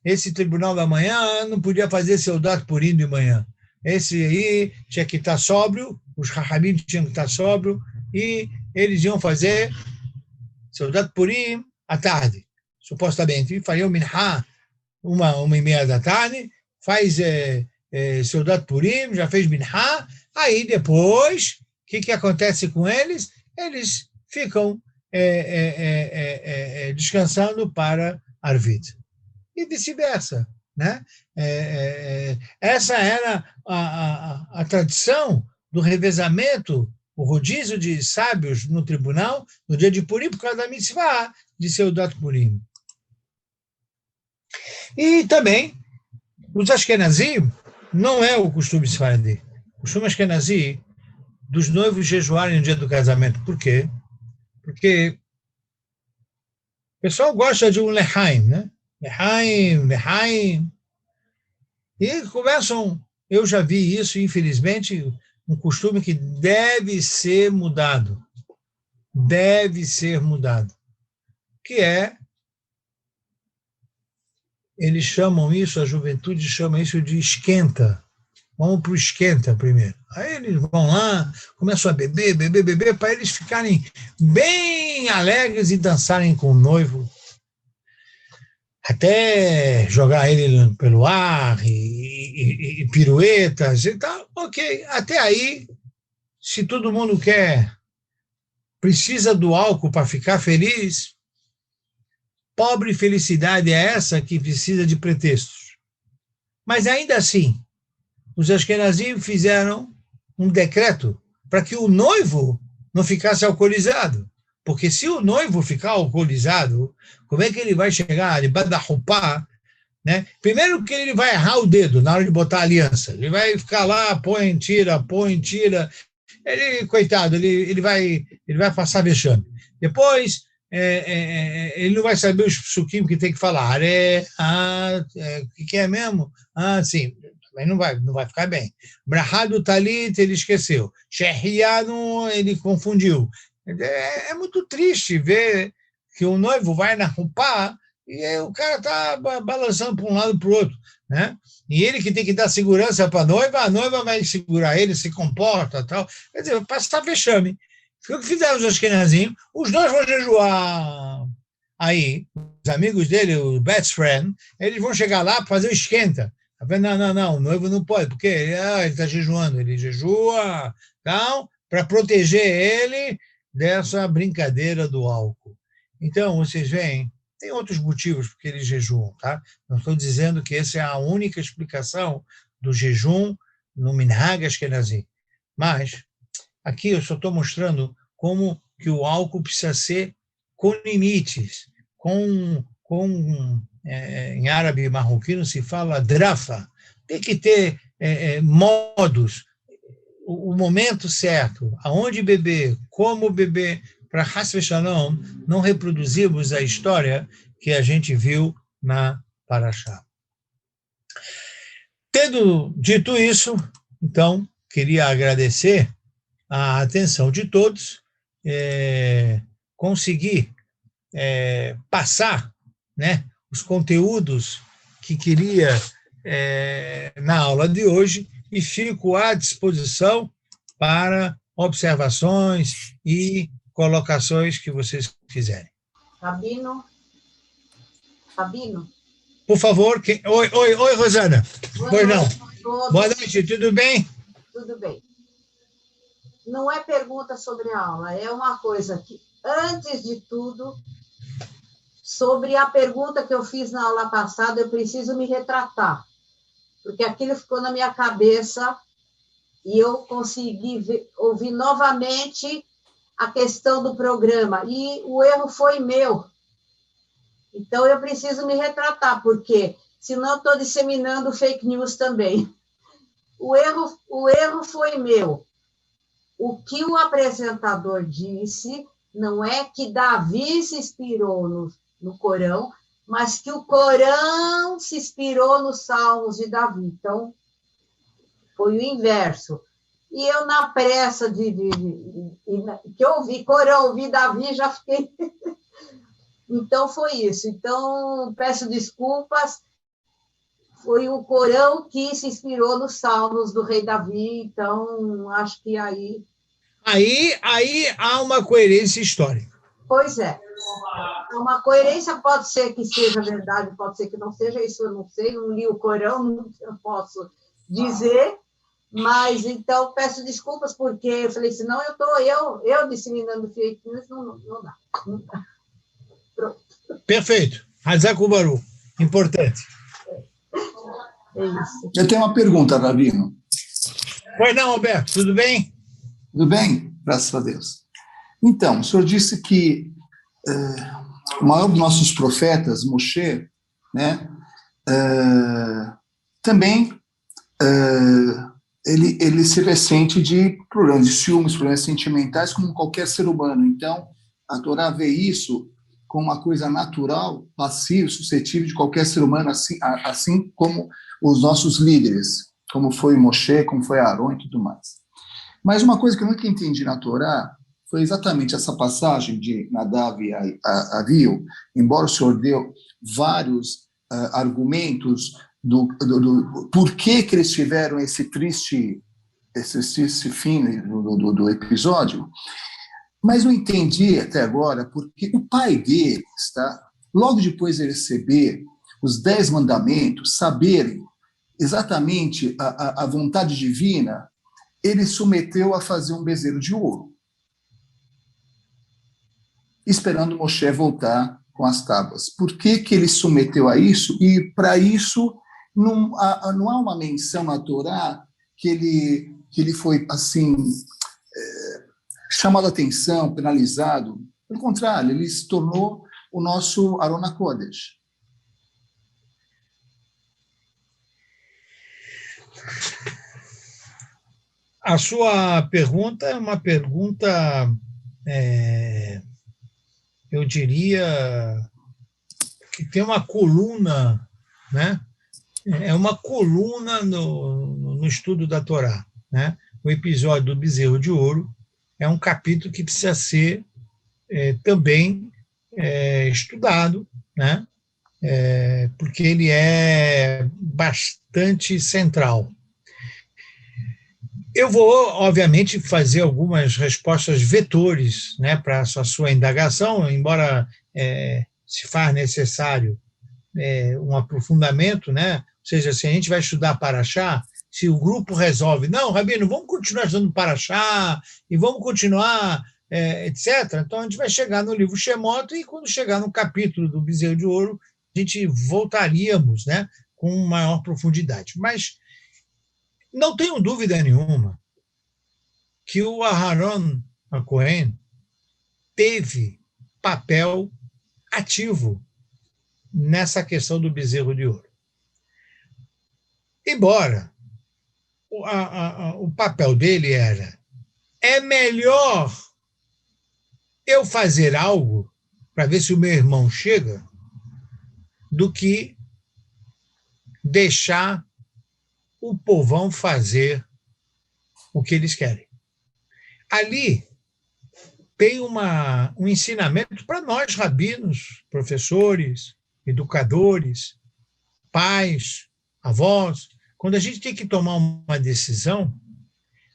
esse tribunal da manhã não podia fazer Seudat Purim de manhã. Esse aí tinha que estar sóbrio, os Rahamim tinham que estar sóbrio, e eles iam fazer Seudat Purim à tarde, supostamente. Fariam Minhá, 1h30 da tarde, faz Seudat Purim, já fez Minhá, aí depois, o que acontece com eles? Eles ficam descansando para Arvit. E vice-versa, né? Essa era a tradição do revezamento, o rodízio de sábios no tribunal, no dia de Purim, por causa da mitzvah de Seudat Purim. E também, os Ashkenazim, não é o costume sefaradi. O costume Ashkenazi dos noivos jejuarem no dia do casamento. Por quê? Porque o pessoal gosta de um lehaim, né? Lehaim. E começam, eu já vi isso, infelizmente, um costume que deve ser mudado. Que é, eles chamam isso, a juventude chama isso de esquenta. Vamos para o esquenta primeiro. Aí eles vão lá, começam a beber, para eles ficarem bem alegres e dançarem com o noivo, até jogar ele pelo ar e piruetas e tal. Ok, até aí, se todo mundo precisa do álcool para ficar feliz, pobre felicidade é essa que precisa de pretextos. Mas ainda assim, os Ashkenazim fizeram um decreto para que o noivo não ficasse alcoolizado. Porque se o noivo ficar alcoolizado, como é que ele vai chegar debaixo da roupa, né? Primeiro que ele vai errar o dedo na hora de botar a aliança. Ele vai ficar lá, põe, tira. Ele, coitado, ele vai passar vexame. Depois, ele não vai saber os psukim que tem que falar. O que é mesmo? Sim. Mas não vai ficar bem. Brahá do Talit, ele esqueceu. Shehiyah, ele confundiu. É muito triste ver que o noivo vai na roupa e o cara está balançando para um lado e para o outro, né? E ele que tem que dar segurança para a noiva vai segurar ele, se comporta e tal. Quer dizer, vai passar vexame. O que fizeram os Ashkenazim? Os dois vão jejuar. Aí, os amigos dele, o best friend, eles vão chegar lá para fazer o esquenta. Não, o noivo não pode, porque ele está jejuando, ele jejua, então, para proteger ele dessa brincadeira do álcool. Então, vocês veem, tem outros motivos porque eles jejuam, tá? Não estou dizendo que essa é a única explicação do jejum no Minhag Ashkenazi. Mas, aqui eu só estou mostrando como que o álcool precisa ser com limites, em árabe marroquino se fala drafa, tem que ter modos, o momento certo, aonde beber, como beber, para Hasve Shalom não reproduzirmos a história que a gente viu na Parashá. Tendo dito isso, então, queria agradecer a atenção de todos, conseguir passar, né, os conteúdos que queria na aula de hoje, e fico à disposição para observações e colocações que vocês quiserem. Rabino? Por favor, oi, Rosana. Pois não. Todos. Boa noite, tudo bem? Tudo bem. Não é pergunta sobre a aula, é uma coisa que, antes de tudo, sobre a pergunta que eu fiz na aula passada, eu preciso me retratar, porque aquilo ficou na minha cabeça e eu consegui ouvir novamente a questão do programa, e o erro foi meu. Então, eu preciso me retratar, porque senão estou disseminando fake news também. O erro foi meu. O que o apresentador disse não é que Davi se inspirou no Corão, mas que o Corão se inspirou nos Salmos de Davi. Então, foi o inverso. E eu, na pressa que eu ouvi Corão, ouvi Davi, já fiquei... Então, foi isso. Então, peço desculpas. Foi o Corão que se inspirou nos Salmos do rei Davi, então, acho que aí... Aí há uma coerência histórica. Pois é. Uma coerência pode ser que seja verdade, pode ser que não seja, isso eu não sei, não li o Corão, não posso dizer, mas, então, peço desculpas, porque eu falei, senão eu disseminando fake news, não dá. Pronto. Perfeito. Hazak Baruch. Importante. É isso. Eu tenho uma pergunta, Rabino. Pois não, Alberto, tudo bem? Tudo bem? Graças a Deus. Então, o senhor disse que o maior dos nossos profetas, Moshe, né, também ele se ressente de problemas de ciúmes, problemas sentimentais, como qualquer ser humano. Então, a Torá vê isso como uma coisa natural, passiva, suscetível de qualquer ser humano, assim como os nossos líderes, como foi Moshe, como foi Aaron e tudo mais. Mas uma coisa que eu nunca entendi na Torá foi exatamente essa passagem de Nadav e Avihu, embora o senhor deu vários argumentos do porquê que eles tiveram esse triste fim do episódio, mas não entendi até agora porque o pai deles, tá, logo depois de receber os 10 mandamentos, saberem exatamente a vontade divina, ele submeteu a fazer um bezerro de ouro, esperando Moshe voltar com as tábuas. Por que ele submeteu a isso? E, para isso, não há uma menção na Torá que ele foi, assim, chamado a atenção, penalizado. Pelo contrário, ele se tornou o nosso Aron HaKodesh. A sua pergunta é uma pergunta, eu diria, que tem uma coluna, né? É uma coluna no estudo da Torá, né? O episódio do bezerro de ouro é um capítulo que precisa ser também estudado, né? Porque ele é bastante central. Eu vou, obviamente, fazer algumas respostas vetores, né, para a sua indagação, embora se faz necessário um aprofundamento, né? Ou seja, se a gente vai estudar Parashá, se o grupo resolve, não, Rabino, vamos continuar estudando Parashá e vamos continuar, etc., então a gente vai chegar no livro Shemot e quando chegar no capítulo do bezerro de ouro, a gente voltaríamos, né, com maior profundidade. Mas não tenho dúvida nenhuma que o Aharon HaKohen teve papel ativo nessa questão do bezerro de ouro. Embora o papel dele é melhor eu fazer algo para ver se o meu irmão chega do que deixar o povão fazer o que eles querem. Ali tem um ensinamento para nós, rabinos, professores, educadores, pais, avós, quando a gente tem que tomar uma decisão,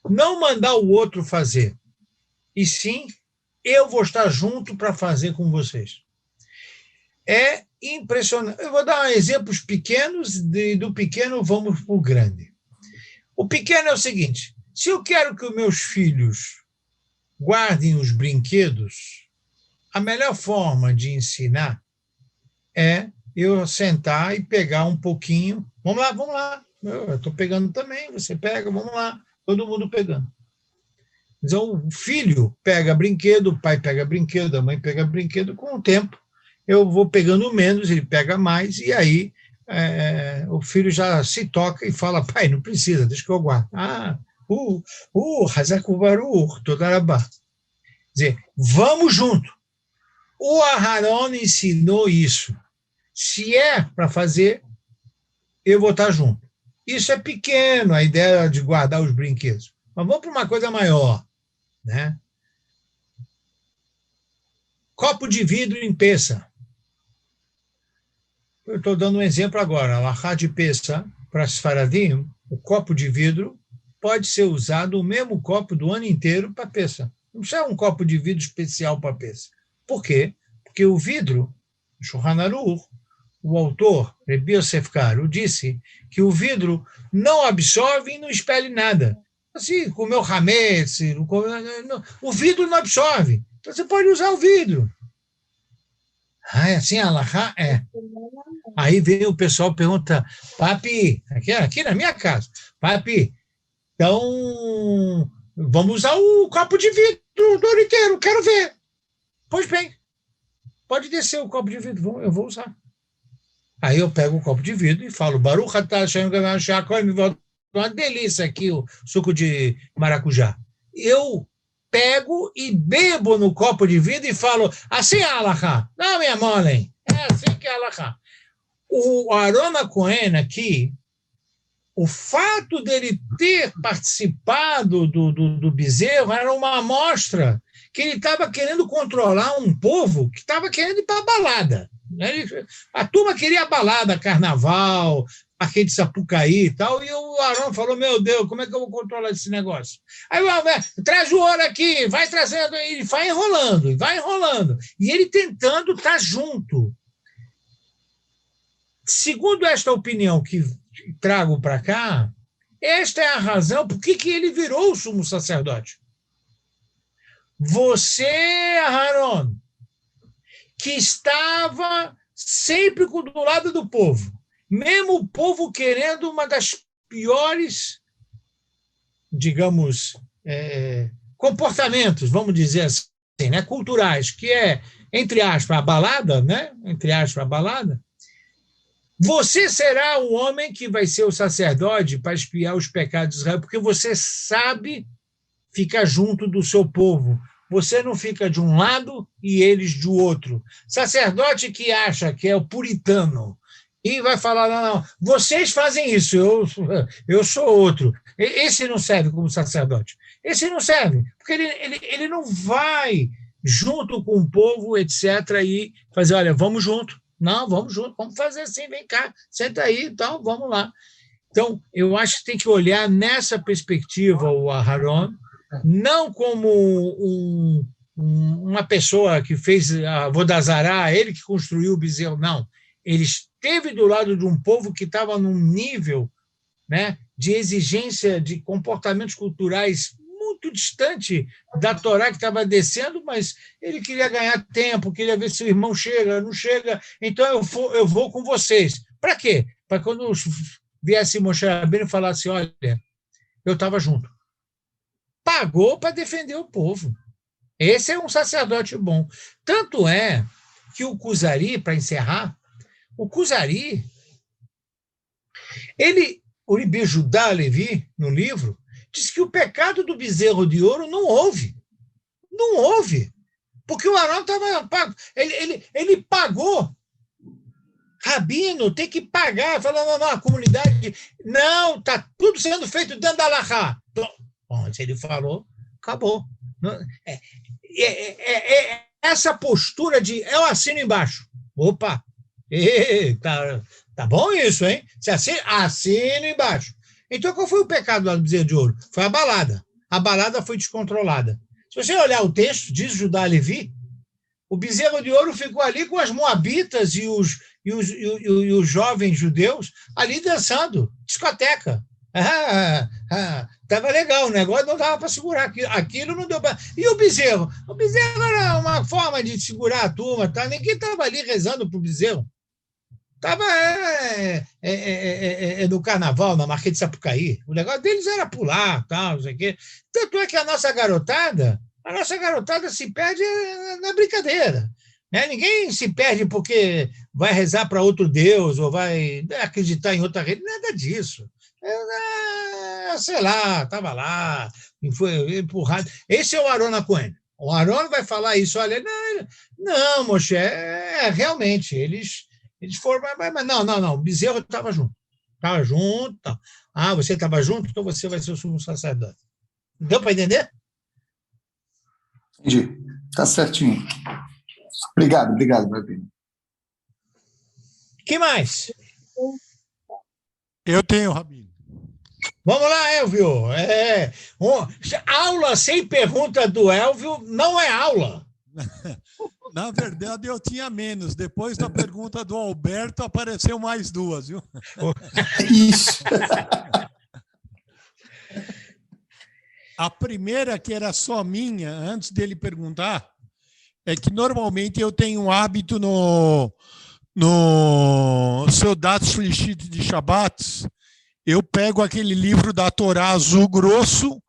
não mandar o outro fazer, e sim, eu vou estar junto para fazer com vocês. É impressionante. Eu vou dar exemplos pequenos, do pequeno vamos para o grande. O pequeno é o seguinte, se eu quero que os meus filhos guardem os brinquedos, a melhor forma de ensinar é eu sentar e pegar um pouquinho. Vamos lá. Eu estou pegando também, você pega, vamos lá. Todo mundo pegando. Então, o filho pega brinquedo, o pai pega brinquedo, a mãe pega brinquedo. Com o tempo, eu vou pegando menos, ele pega mais, e aí o filho já se toca e fala, pai, não precisa, deixa que eu guardo. Hazak Baruch, Todarabá. Quer dizer, vamos junto. O Aharon ensinou isso. Se é para fazer, eu vou estar junto. Isso é pequeno, a ideia de guardar os brinquedos. Mas vamos para uma coisa maior, né? Copo de vidro em Pessa. Eu estou dando um exemplo agora. A Lahá de Pessa, para as Faradim, o copo de vidro pode ser usado o mesmo copo do ano inteiro para Pessa. Não precisa um copo de vidro especial para Pessa. Por quê? Porque o vidro, Shulchan Aruch, o autor, Rebbe Yosef Karo, disse que o vidro não absorve e não expele nada. Assim, comeu hametz, o vidro não absorve. Então você pode usar o vidro. É assim, a Allahá? É. Aí vem o pessoal e pergunta, papi, aqui na minha casa, papi, então vamos usar o copo de vidro do ano inteiro, quero ver. Pois bem, pode descer o copo de vidro, eu vou usar. Aí eu pego o copo de vidro e falo, Baruch atah Hashem ganav shakol, me volta uma delícia aqui o suco de maracujá. Eu pego e bebo no copo de vidro e falo, assim é a Allahá. Não, minha mole, é assim que é a Allahá. O Aharon Cohen aqui, o fato dele ter participado do bezerro era uma amostra que ele estava querendo controlar um povo que estava querendo ir para a balada. A turma queria balada, carnaval, Parque de Sapucaí e tal, e o Aharon falou, meu Deus, como é que eu vou controlar esse negócio? Aí traz o ouro aqui, vai trazendo, ele vai enrolando, e ele tentando estar junto. Segundo esta opinião que trago para cá, esta é a razão por que ele virou o sumo sacerdote. Você, Aharon, que estava sempre do lado do povo, mesmo o povo querendo uma das piores, digamos, comportamentos, vamos dizer assim, né, culturais, que é, entre aspas, a balada, né? Entre aspas, a balada. Você será o homem que vai ser o sacerdote para expiar os pecados de Israel, porque você sabe ficar junto do seu povo. Você não fica de um lado e eles do outro. Sacerdote que acha que é o puritano e vai falar, não, vocês fazem isso, eu sou outro. Esse não serve como sacerdote. Esse não serve, porque ele não vai junto com o povo, etc., e fazer, olha, vamos junto. Não, vamos junto, vamos fazer assim, vem cá, senta aí, então, vamos lá. Então, eu acho que tem que olhar nessa perspectiva o Aharon, não como uma pessoa que fez a Vodazará, ele que construiu o bezerro, não. Ele esteve do lado de um povo que estava num nível, né, de exigência de comportamentos culturais muito distante da Torá que estava descendo, mas ele queria ganhar tempo, queria ver se o irmão chega, não chega, então eu vou com vocês. Para quê? Para quando viesse Moshe Rabbeinu e falasse, olha, eu estava junto. Pagou para defender o povo. Esse é um sacerdote bom. Tanto é que o Kuzari, para encerrar, o Kuzari, o Rebbe Judá Levi, no livro, diz que o pecado do bezerro de ouro não houve. Não houve. Porque o Aharon estava pago. Ele pagou Rabino tem que pagar. Fala, não, a comunidade... Não, está tudo sendo feito dentro da Halahá. Bom, se ele falou, acabou. Essa postura de eu assino embaixo. Opa, tá bom isso, hein? Você assina embaixo. Então, qual foi o pecado do bezerro de ouro? Foi a balada. A balada foi descontrolada. Se você olhar o texto, diz Judá Levi, o bezerro de ouro ficou ali com as moabitas e os jovens judeus ali dançando, discoteca. Estava legal, o negócio não dava para segurar, aquilo não deu para... E o bezerro? O bezerro era uma forma de segurar a turma, tá? Ninguém estava ali rezando para o bezerro. Estava no carnaval, na Marquês de Sapucaí. O negócio deles era pular, tal, não sei o quê. Tanto é que a nossa garotada se perde na brincadeira. Né? Ninguém se perde porque vai rezar para outro Deus ou vai acreditar em outra rede, nada disso. Sei lá, estava lá, foi empurrado. Esse é o Aaron Cohen. O Aaron vai falar isso, olha, não, Moshe, realmente, eles foram, mas não, o bezerro estava junto. Estava junto, tá. Você estava junto, então você vai ser o sumo sacerdote. Deu para entender? Entendi. Está certinho. Obrigado, Rabino. Que mais? Eu tenho, Rabino. Vamos lá, Elvio. Aula sem pergunta do Elvio não é aula. Na verdade, eu tinha menos. Depois da pergunta do Alberto, apareceu mais duas, viu? Isso. A primeira, que era só minha, antes dele perguntar, é que normalmente eu tenho um hábito no Seudat Shlishit de Shabbat, eu pego aquele livro da Torá azul grosso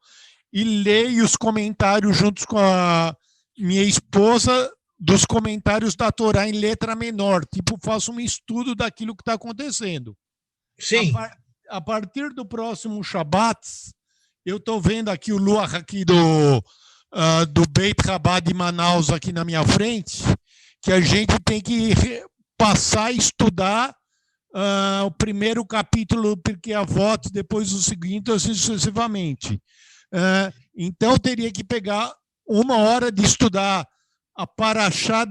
e leio os comentários juntos com a minha esposa dos comentários da Torá em letra menor. Tipo, faço um estudo daquilo que está acontecendo. Sim. A partir do próximo Shabbat, eu estou vendo aqui o Luach aqui do Beit Chabad de Manaus aqui na minha frente, que a gente tem que passar a estudar o primeiro capítulo, porque a voto, depois o seguinte, assim sucessivamente. Então, eu teria que pegar 1 hora de estudar a Parashá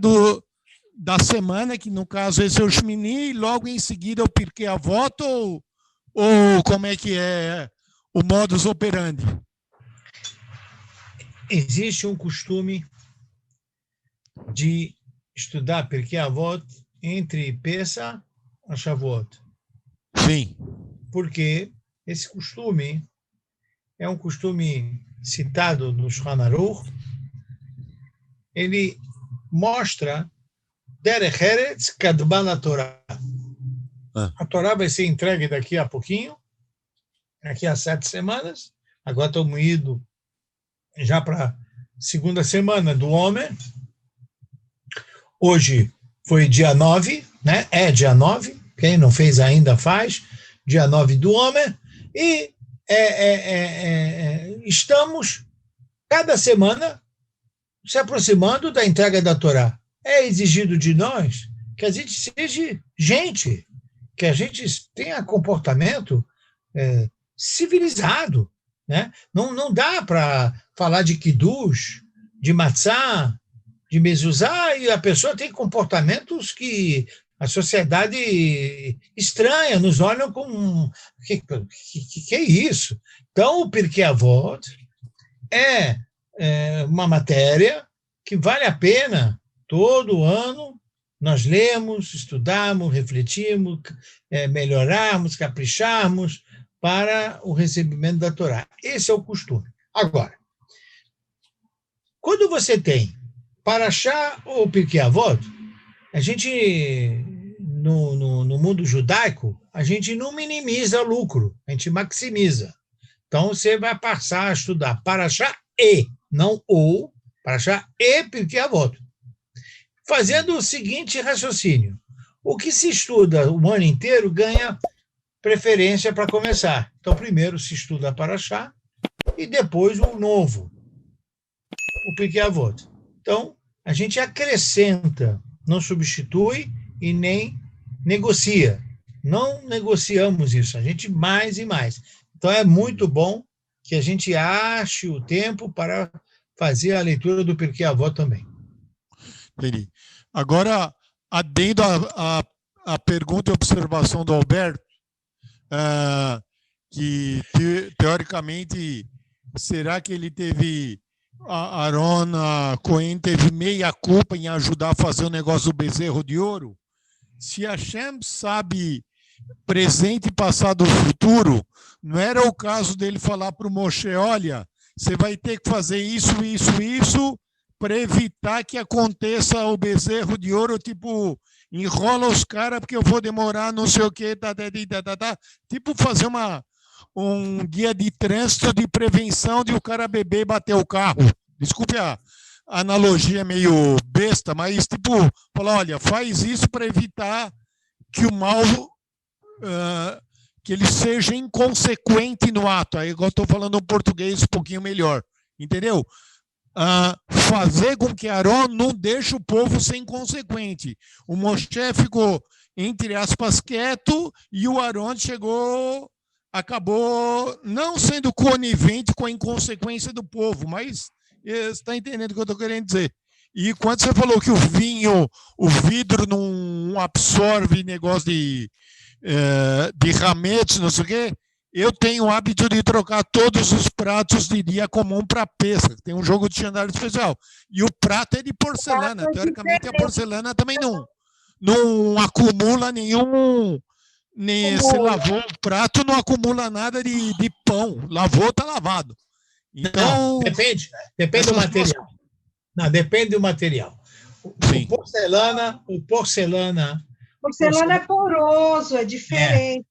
da semana, que no caso esse é o Shmini, e logo em seguida o Pirkei Avot, ou como é que é o modus operandi? Existe um costume de estudar Pirkei Avot entre Pesach e Shavuot. Sim. Porque esse costume é um costume citado no Shulchan Aruch. Ele mostra Derech Eretz Kadban LaTorah. A Torá vai ser entregue daqui a pouquinho, daqui a 7 semanas. Agora estamos indo já para a segunda semana do homem. Hoje foi dia 9, né? É dia 9, quem não fez ainda faz, dia 9 do homem, e estamos, cada semana, se aproximando da entrega da Torá. É exigido de nós que a gente seja gente, que a gente tenha comportamento civilizado. Né? Não dá para falar de kiddush, de matzah, de mezuzá, e a pessoa tem comportamentos que a sociedade estranha, nos olham como que é isso? Então, o Pirkei Avot é uma matéria que vale a pena, todo ano, nós lemos, estudamos, refletimos, melhorarmos, capricharmos para o recebimento da Torá. Esse é o costume. Agora, quando você tem Parashá ou Pirkei Avot, a gente, no mundo judaico, a gente não minimiza lucro, a gente maximiza. Então, você vai passar a estudar Parashá e, não ou, Parashá e Pirkei Avot. Fazendo o seguinte raciocínio. O que se estuda o ano inteiro ganha preferência para começar. Então, primeiro se estuda a Parashá e depois o novo, o Pirkei Avot. Então, a gente acrescenta, não substitui e nem negocia. Não negociamos isso, a gente mais e mais. Então, é muito bom que a gente ache o tempo para fazer a leitura do Pirkei Avot também. Entendi. Agora, adendo a pergunta e observação do Alberto, que teoricamente, será que ele teve, a Aaron Cohen teve meia culpa em ajudar a fazer o negócio do bezerro de ouro? Se a Hashem sabe presente, passado e futuro, não era o caso dele falar para o Moshe, olha, você vai ter que fazer isso, isso, isso, para evitar que aconteça o bezerro de ouro, tipo, enrola os caras porque eu vou demorar não sei o quê, tipo fazer um guia de trânsito de prevenção de o cara beber e bater o carro. Desculpe a analogia meio besta, mas tipo, falar, olha, faz isso para evitar que o mal, que ele seja inconsequente no ato. Aí eu estou falando um português um pouquinho melhor, entendeu? Fazer com que Aaron não deixe o povo ser inconsequente. O Moshe ficou, entre aspas, quieto, e o Aaron acabou não sendo conivente com a inconsequência do povo, mas você está entendendo o que eu estou querendo dizer. E quando você falou que o vidro não absorve negócio de rametes, não sei o quê, eu tenho o hábito de trocar todos os pratos de dia comum para peça. Tem um jogo de chandário especial. E o prato é de porcelana. Teoricamente, a porcelana também não acumula nenhum... Se lavou o prato, não acumula nada de pão. Lavou, está lavado. Então, não, depende do material. Não, depende do material. O porcelana é poroso, é diferente.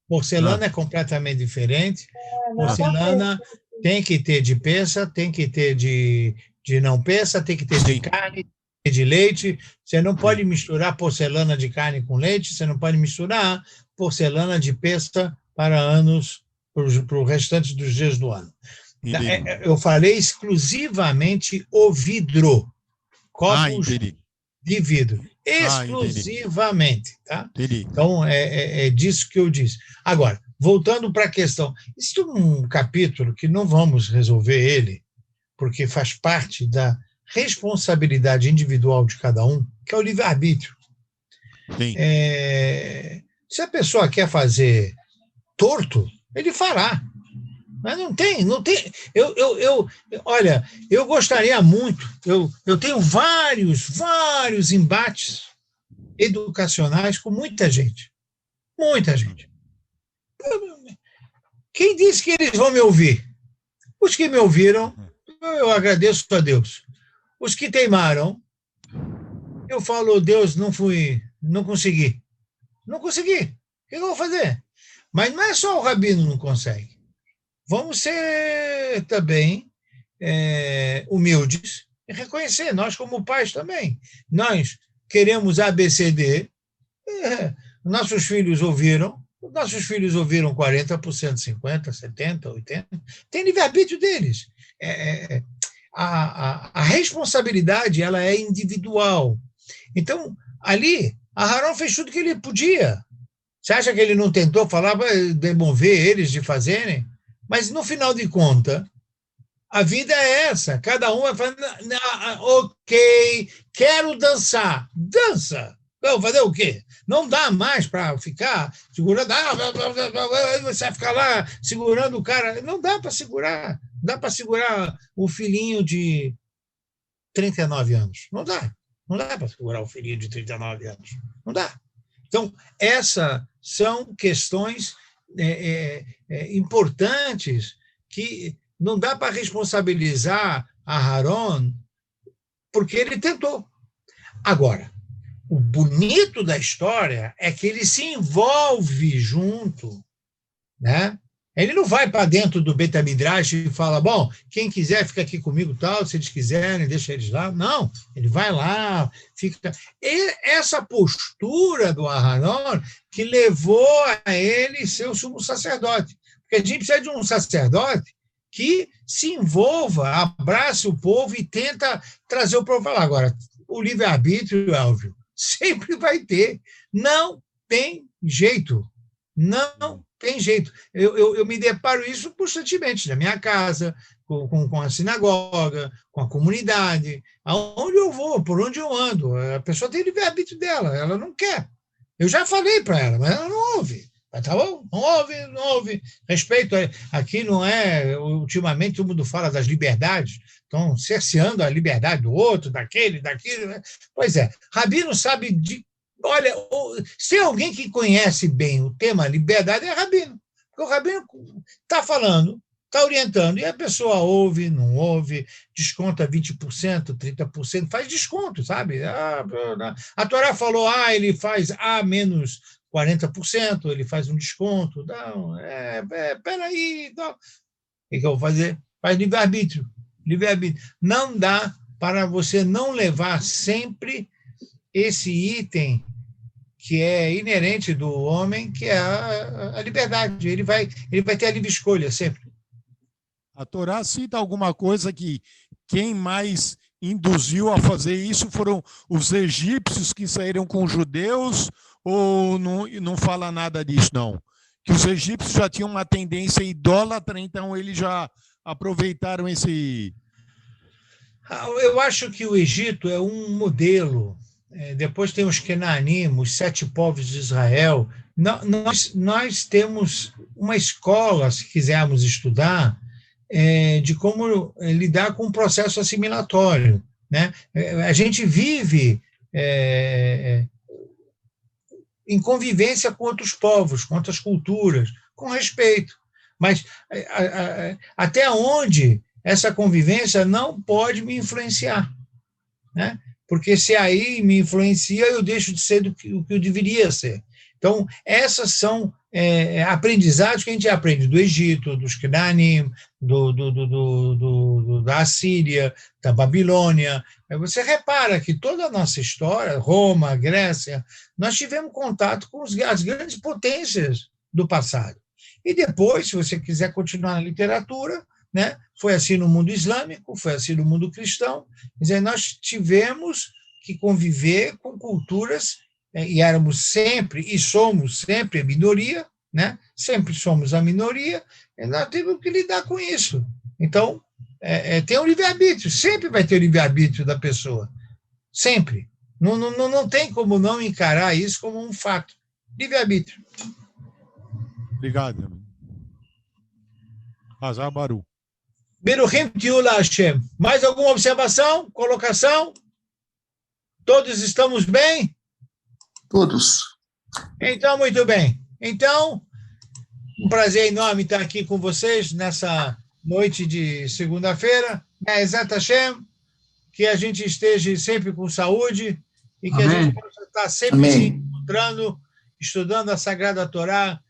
Porcelana é completamente diferente. Porcelana tem que ter de peça, tem que ter de não peça, tem que ter de carne, de leite. Você não pode misturar porcelana de carne com leite, você não pode misturar porcelana de peça para anos, para o restante dos dias do ano. Eu falei exclusivamente o vidro, copos de vidro, exclusivamente, tá? Então, é disso que eu disse. Agora, voltando para a questão, existe um capítulo que não vamos resolver ele, porque faz parte da responsabilidade individual de cada um, que é o livre-arbítrio. Se a pessoa quer fazer torto, ele fará. Mas não tem. Olha, eu gostaria muito, eu tenho vários embates educacionais com muita gente. Muita gente. Quem disse que eles vão me ouvir? Os que me ouviram, eu agradeço a Deus. Os que teimaram, eu falo, Deus, não consegui. Não consegui. O que eu vou fazer? Mas não é só o rabino não consegue. Vamos ser também humildes e reconhecer, nós como pais também. Nós queremos ABCD, nossos filhos ouviram 40%, 50%, 70%, 80%. Tem livre-arbítrio deles. A responsabilidade ela é individual. Então, ali, a Aaron fez tudo que ele podia. Você acha que ele não tentou falar para demover eles de fazerem? Mas, no final de contas, a vida é essa. Cada um vai falando, ok, quero dançar. Dança. Vou fazer o quê? Não dá mais para ficar segurando, você vai ficar lá segurando o cara. Não dá para segurar. Dá para segurar o filhinho de 39 anos. Não dá. Não dá para segurar o filhinho de 39 anos. Não dá. Então, essas são questões importantes que não dá para responsabilizar a Aaron porque ele tentou. Agora, o bonito da história é que ele se envolve junto, né? Ele não vai para dentro do Beit HaMidrash e fala, bom, quem quiser fica aqui comigo, tal, se eles quiserem, deixa eles lá. Não, ele vai lá, fica... E essa postura do Aharon que levou a ele ser o sumo sacerdote. Porque a gente precisa de um sacerdote que se envolva, abrace o povo e tenta trazer o povo para lá. Agora, o livre-arbítrio, Elvio, sempre vai ter. Não tem jeito. Não tem jeito. Eu me deparo isso constantemente na minha casa, com a sinagoga, com a comunidade, aonde eu vou, por onde eu ando. A pessoa tem livre-arbítrio dela, ela não quer. Eu já falei para ela, mas ela não ouve. Tá bom? Não ouve. Respeito. Aqui não é. Ultimamente, todo mundo fala das liberdades, estão cerceando a liberdade do outro, daquele, daquilo. Né? Pois é. Rabino sabe de. Olha, se alguém que conhece bem o tema liberdade é Rabino. Porque o Rabino está falando, está orientando, e a pessoa ouve, não ouve, desconta 20%, 30%, faz desconto, sabe? A Torá falou, ele faz A menos 40%, ele faz um desconto. Não, peraí, não. O que eu vou fazer? Faz livre-arbítrio. Livre-arbítrio. Não dá para você não levar sempre esse item que é inerente do homem, que é a liberdade. Ele vai ter a livre escolha sempre. A Torá cita alguma coisa que quem mais induziu a fazer isso foram os egípcios que saíram com os judeus, ou não fala nada disso, não? Que os egípcios já tinham uma tendência idólatra, então eles já aproveitaram esse... Eu acho que o Egito é um modelo. Depois tem os Kenanim, os 7 povos de Israel. Nós temos uma escola, se quisermos estudar, de como lidar com o processo assimilatório. Né? A gente vive em convivência com outros povos, com outras culturas, com respeito. Mas até onde essa convivência não pode me influenciar, né? Porque se aí me influencia, eu deixo de ser o que eu deveria ser. Então, essas são aprendizados que a gente aprende do Egito, dos Kenanim, da Assíria, da Babilônia. Você repara que toda a nossa história, Roma, Grécia, nós tivemos contato com as grandes potências do passado. E depois, se você quiser continuar na literatura, né, foi assim no mundo islâmico, foi assim no mundo cristão. Quer dizer, nós tivemos que conviver com culturas, e éramos sempre, e somos sempre a minoria, né? Sempre somos a minoria, e nós temos que lidar com isso. Então, tem o livre-arbítrio, sempre vai ter o livre-arbítrio da pessoa, sempre. Não tem como não encarar isso como um fato. Livre-arbítrio. Obrigado. Hazar Baru. Beruchim Tiula Hashem. Mais alguma observação? Colocação? Todos estamos bem? Todos. Então, muito bem. Então, um prazer enorme estar aqui com vocês nessa noite de segunda-feira. Ezat Hashem, que a gente esteja sempre com saúde e que Amém. A gente possa estar sempre se encontrando, estudando a Sagrada Torá.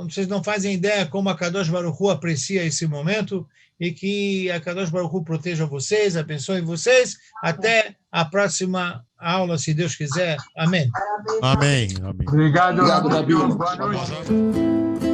Vocês não fazem ideia como a Kadosh Baruch Hu aprecia esse momento, e que a Kadosh Baruch Hu proteja vocês, abençoe vocês. Até a próxima aula, se Deus quiser. Amém. Amém. Obrigado, Rabino. Boa noite.